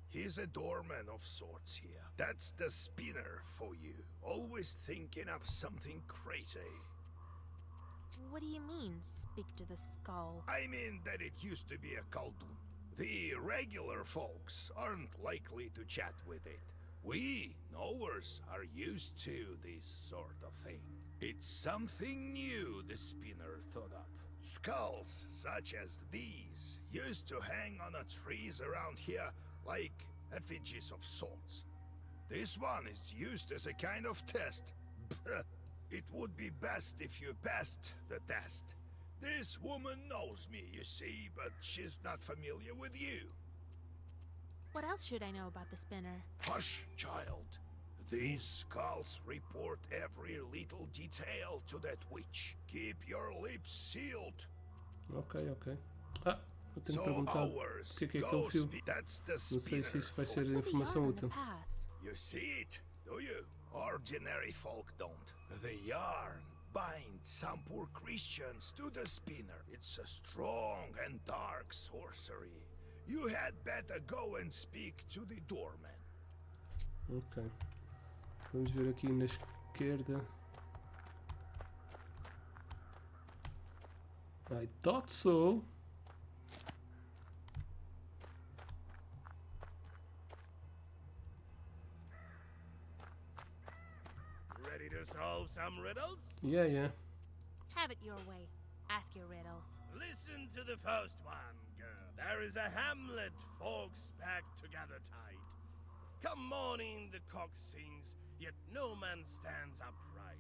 He's a doorman of sorts here. That's the spinner for you. Always thinking up something crazy. What do you mean, speak to the skull? I mean that it used to be a Khaldun. The regular folks aren't likely to chat with it. We, knowers, are used to this sort of thing. It's something new the spinner thought up. Skulls such as these used to hang on the trees around here like effigies of sorts. This one is used as a kind of test. It would be best if you passed the test. This woman knows me, you see, but she's not familiar with you. What else should I know about the spinner? Hush, child. These skulls report every little detail to that witch. Keep your lips sealed. Ok. Ah, eu tenho que So perguntar ours, o que é go aquele fio. speak. That's the Não sei se spinner isso vai for ser you. informação What are the útil. yarn on the paths? You see it, do you? Ordinary folk don't. The yarn binds some poor Christians to the spinner. It's a strong and dark sorcery. You had better go and speak to the doorman. Ok. Vamos ver aqui na esquerda. I thought so. Ready to solve some riddles? Yeah. Have it your way. Ask your riddles. Listen to the first one, girl. There is a hamlet, folks packed together tight. Come morning, the cock sings, yet no man stands upright.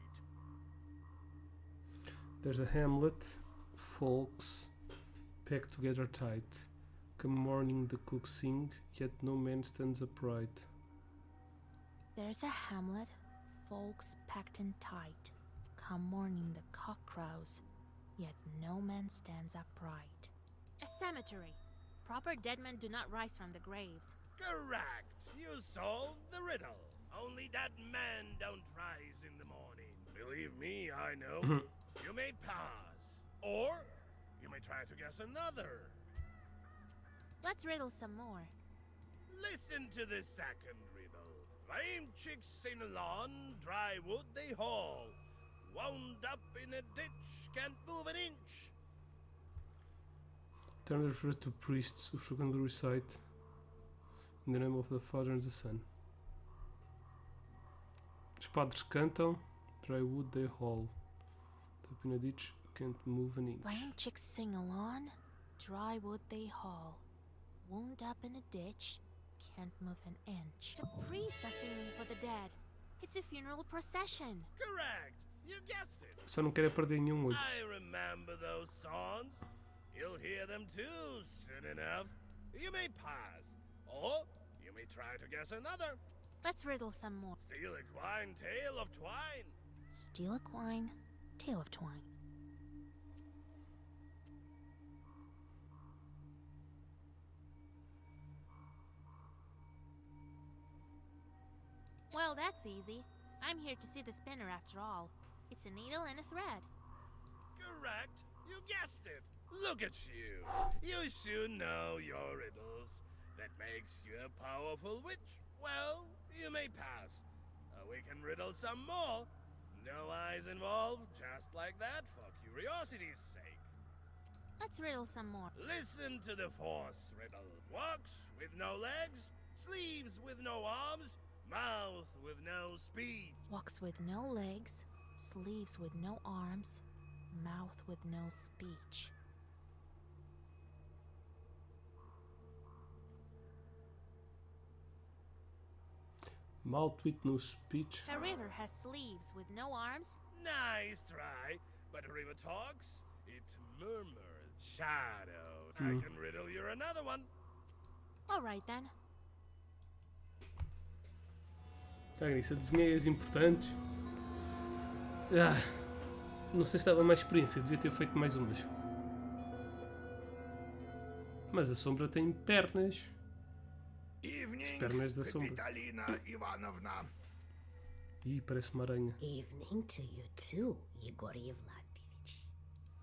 There's a hamlet, folks packed together tight. Come morning the cooks sing, yet no man stands upright. There's a hamlet, folks packed in tight. Come morning the cock crows, yet no man stands upright. A cemetery. Proper dead men do not rise from the graves. Correct. You solved the riddle. Only that men don't rise in the morning. Believe me, I know. You may pass. Or you may try to guess another. Let's riddle some more. Listen to this second riddle. Lame chicks sing along, dry wood they haul. Wound up in a ditch, can't move an inch. Turn refer to priests who frequently recite in the name of the Father and the Son. Os padres cantam, dry wood they haul. Up in a ditch, can't move an inch. Lame chicks sing along, dry wood they haul. Wound up in a ditch, can't move an inch. The priests are singing for the dead. It's a funeral procession. Correct. You guessed it. Só não quero perder nenhum olho. I remember those songs. You'll hear them too soon enough. You may pass, or you may try to guess another. Let's riddle some more. Steal a quine, tale of twine. Steal a quine, tale of twine. Well, that's easy. I'm here to see the spinner after all. It's a needle and a thread. Correct. You guessed it. Look at you. You should know your riddles. That makes you a powerful witch. Well, you may pass. We can riddle some more. No eyes involved, just like that, for curiosity's sake. Let's riddle some more. Listen to the fourth riddle. Walks with no legs, sleeves with no arms, mouth with no speech. Walks with no legs, sleeves with no arms, mouth with no speech. Mouth with no speech. A river has sleeves with no arms. Nice try, but a river talks, it murmurs. Shadow. I can riddle you another one. All right then. Caga nisso, adivinhei as importantes. Não sei se dava mais experiência, devia ter feito mais umas. Mas a sombra tem pernas. As pernas da sombra. Ih, parece uma aranha. Evening to you too, Yegor Yevladovich.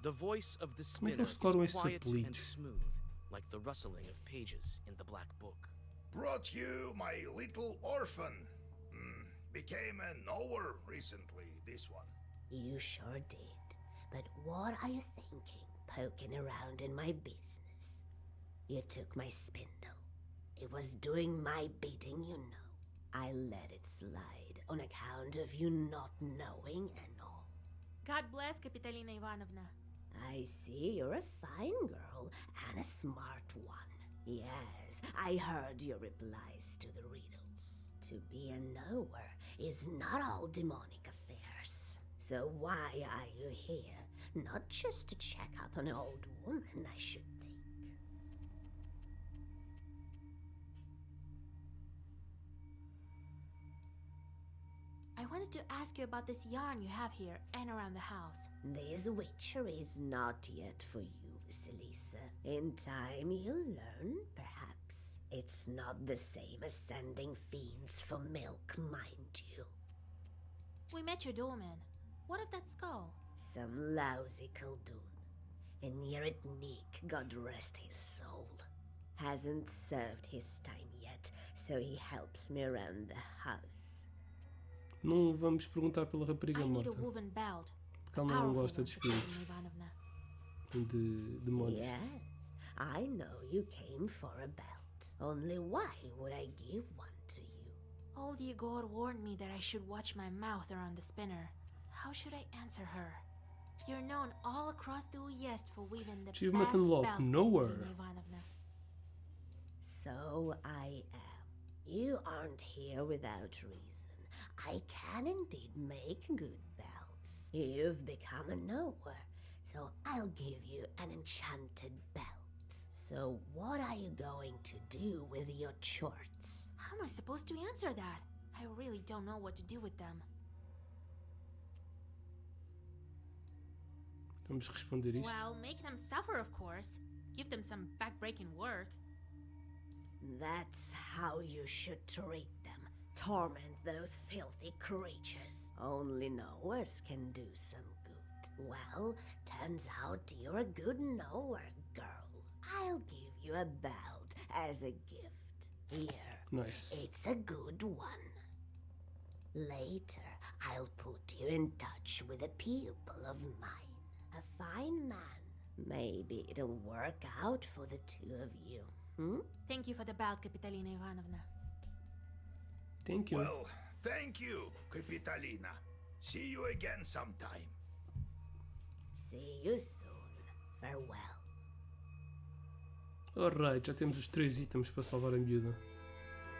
The voice of the Como é que spinner eles decoram is estes quiet and apelidos? smooth, like the rustling of pages in the black book. Brought you my little orphan. Became a knower recently, this one. You sure did. But what are you thinking, poking around in my business? You took my spindle. It was doing my bidding, you know. I let it slide on account of you not knowing and all. God bless, Kapitalina Ivanovna. I see you're a fine girl and a smart one. Yes, I heard your replies to the riddles. To be a knower is not all demonic affairs. So why are you here? Not just to check up on an old woman, I should think. I wanted to ask you about this yarn you have here and around the house. This witchery is not yet for you, Vasilisa. In time you'll learn, perhaps. It's not the same as sending fiends for milk, mind you. We met your doorman. What of that skull? Some lousy Khaldun. And Nick, God rest his soul. Hasn't served his time yet, so he helps me around the house. Não vamos perguntar pela rapariga I need morta. a woven belt. Porque ela não Powerful gosta one, de espíritos. Kapitalina Ivanovna. De demónios. Yes, I know you came for a belt. Only why would I give one to you? Old Yegor warned me that I should watch my mouth around the spinner. How should I answer her? You're known all across the Uyezd for weaving the Achievement best unlocked. belts, Nowhere. Kapitalina Ivanovna. So I am. You aren't here without reason. I can indeed make good belts. You've become a knower, so I'll give you an enchanted belt. So what are you going to do with your shorts? How am I supposed to answer that? I really don't know what to do with them. Vamos responder isto. Well, make them suffer, of course. Give them some back-breaking work. That's how you should treat them. Torment those filthy creatures. Only knowers can do some good. Well, turns out you're a good knower, girl. I'll give you a belt as a gift. Here. Nice. It's a good one. Later, I'll put you in touch with a pupil of mine. A fine man. Maybe it'll work out for the two of you. Thank you for the belt, Kapitalina Ivanovna. Thank you. Well, thank you, Kapitalina. See you again sometime. See you soon. Farewell. Alright, já temos os 3 itens para salvar a miúda.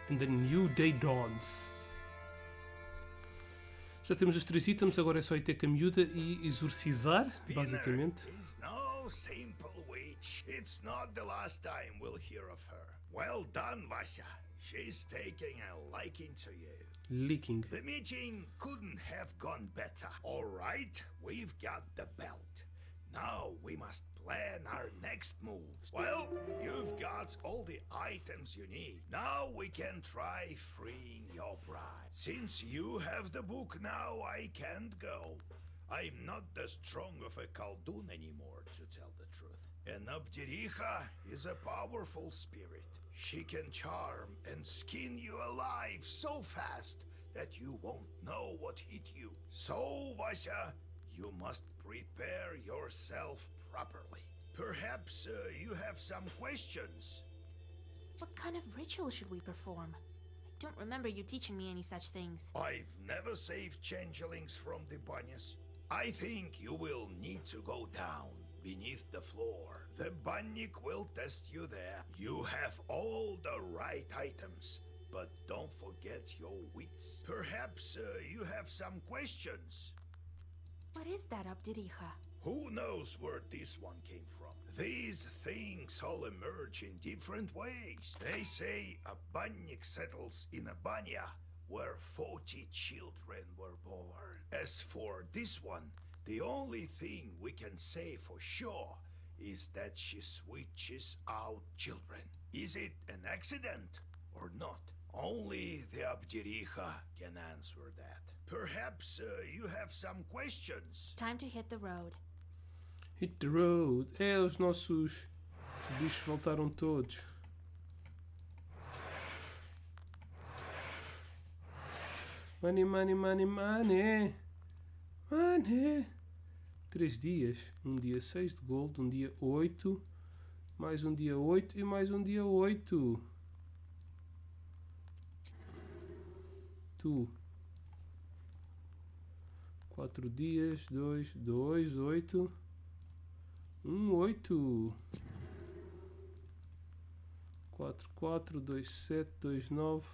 And the new day dawns. Já temos os 3 itens, agora é só ir ter com a miúda e exorcizar, basicamente. Is no simple witch. It's not the last time we'll hear of her. Well done, Vasya. She's taking a liking to you. Leaking. The meeting couldn't have gone better. All right, we've got the belt. Now we must plan our next moves. Well, you've got all the items you need. Now we can try freeing your bride. Since you have the book now, I can't go. I'm not as strong of a Khaldun anymore, to tell the truth. And Abdericha is a powerful spirit. She can charm and skin you alive so fast that you won't know what hit you. So, Vasya, you must prepare yourself properly. Perhaps you have some questions. What kind of ritual should we perform? I don't remember you teaching me any such things. I've never saved changelings from the banyas. I think you will need to go down beneath the floor. The bannik will test you there. You have all the right items, but don't forget your wits. Perhaps you have some questions. What is that, Abdericha? Who knows where this one came from? These things all emerge in different ways. They say a bannik settles in a banya where 40 children were born. As for this one, the only thing we can say for sure is that she switches out children. Is it an accident or not? Only the Abdericha can answer that. Perhaps you have some questions. Time to hit the road. Hit the road. É, os nossos bichos voltaram todos. Money, money, money, money. Money. 3 dias. Um dia 6 de gold, um dia 8. Mais um dia 8 e mais um dia 8. Tu. 4 dias, 2, 8. 8. 4, 2, 7, 2, 9.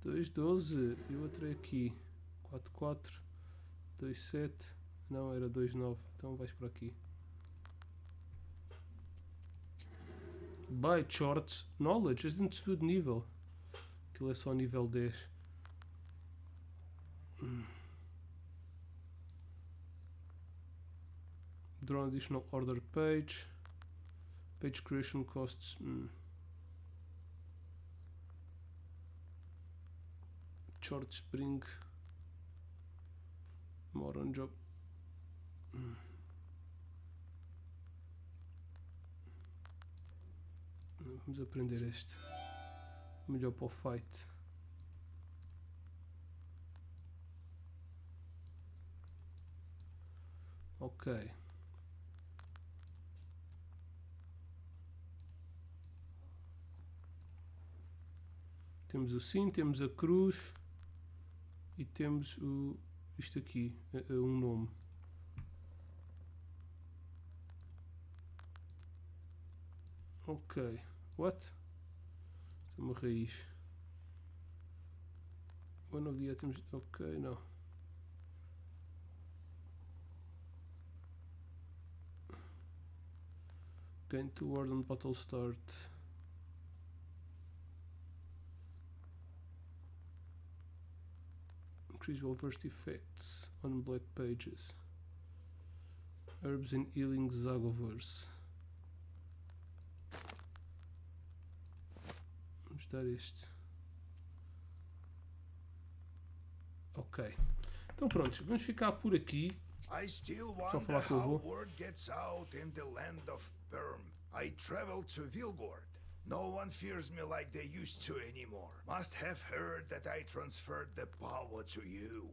2, 12. E outro é aqui. 4, 2, 7. Não, era 2, 9. Então vais para aqui. Buy shorts. Knowledge. A gente subiu de nível. Aquilo é só nível 10. Draw an additional order page. Page creation costs. Short spring. More on job. Vamos aprender este. Melhor para o fight. Ok. Temos o sim, temos a cruz e temos isto aqui, um nome. Ok. What? Isto é uma raiz. One of the items. Ok, não. Gain 2 word on battle start. Increase well-versed effects on black pages. Herbs and healing Zagoverse. Vamos dar este. Ok. Então pronto, vamos ficar por aqui. I still Só wonder falar com o how avô. word gets out in the land of Perm. I traveled to Vilgord. No one fears me like they used to anymore. Must have heard that I transferred the power to you.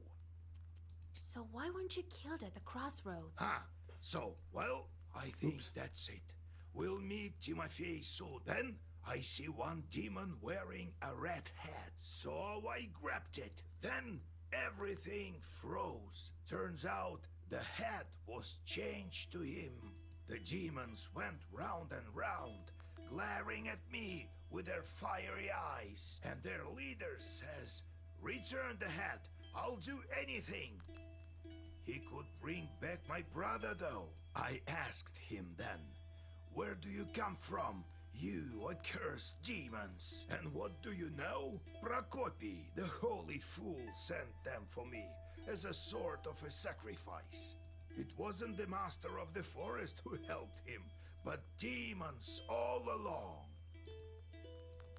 So why weren't you killed at the crossroad? Huh. So, well, I think that's it. We'll meet Timofey soon. Then I see one demon wearing a red hat. So I grabbed it. Then everything froze. Turns out the hat was changed to him. The demons went round and round, glaring at me with their fiery eyes. And their leader says, "Return the hat. I'll do anything." He could bring back my brother, though. I asked him then, "Where do you come from, you accursed demons?" And what do you know? Prokopy, the holy fool, sent them for me as a sort of a sacrifice. It wasn't the master of the forest who helped him, but demons all along.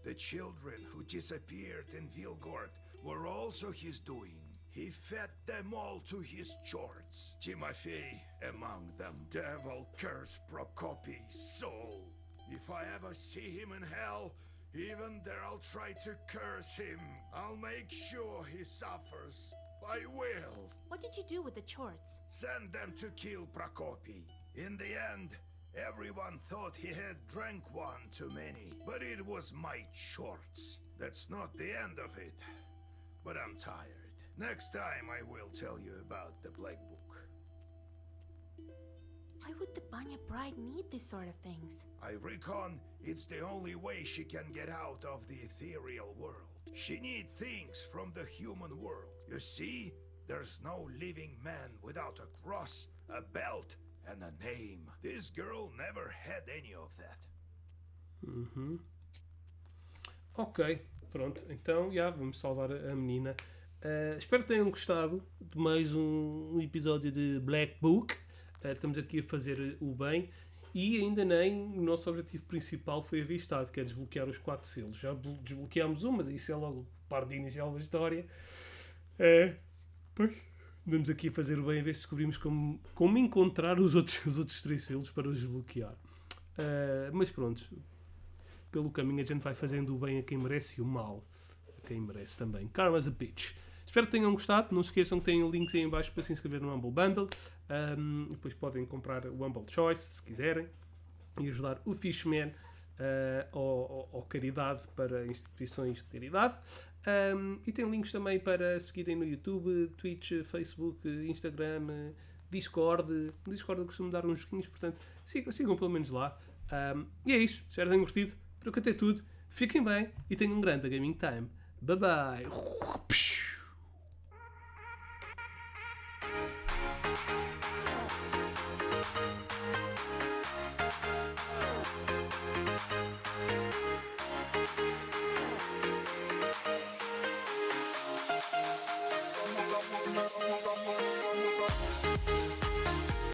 The children who disappeared in Vilgord were also his doing. He fed them all to his chords. Timofey among them. Devil curse Prokopy's soul. If I ever see him in hell, even there I'll try to curse him. I'll make sure he suffers. I will. What did you do with the chorts? Send them to kill Prokopy. In the end, everyone thought he had drank one too many. But it was my shorts. That's not the end of it. But I'm tired. Next time I will tell you about the Black Book. Why would the Banya bride need this sort of things? I reckon it's the only way she can get out of the ethereal world. She needs things from the human world. You see, there's no living man without a cross, a belt, and a name. This girl never had any of that. Ok, pronto. Então, vamos salvar a menina. Espero que tenham gostado de mais um episódio de Black Book. Estamos aqui a fazer o bem e ainda nem o nosso objetivo principal foi avistado, que é desbloquear os 4 selos. Já desbloqueámos um, mas isso é logo o parte inicial da história. Pois, andamos aqui a fazer o bem, a ver se descobrimos como encontrar os outros 3 selos para os desbloquear. Mas pronto, pelo caminho a gente vai fazendo o bem a quem merece e o mal a quem merece também. Karma's a bitch. Espero que tenham gostado. Não se esqueçam que têm links aí em baixo para se inscrever no Humble Bundle. Depois podem comprar o Humble Choice, se quiserem. E ajudar o Fishman ou caridade para instituições de caridade. E tem links também para seguirem no YouTube, Twitch, Facebook, Instagram, Discord. No Discord eu costumo dar uns joguinhos, portanto sigam pelo menos lá. E é isso. Espero que tenham curtido. Por enquanto é tudo. Fiquem bem e tenham um grande gaming time. Bye bye.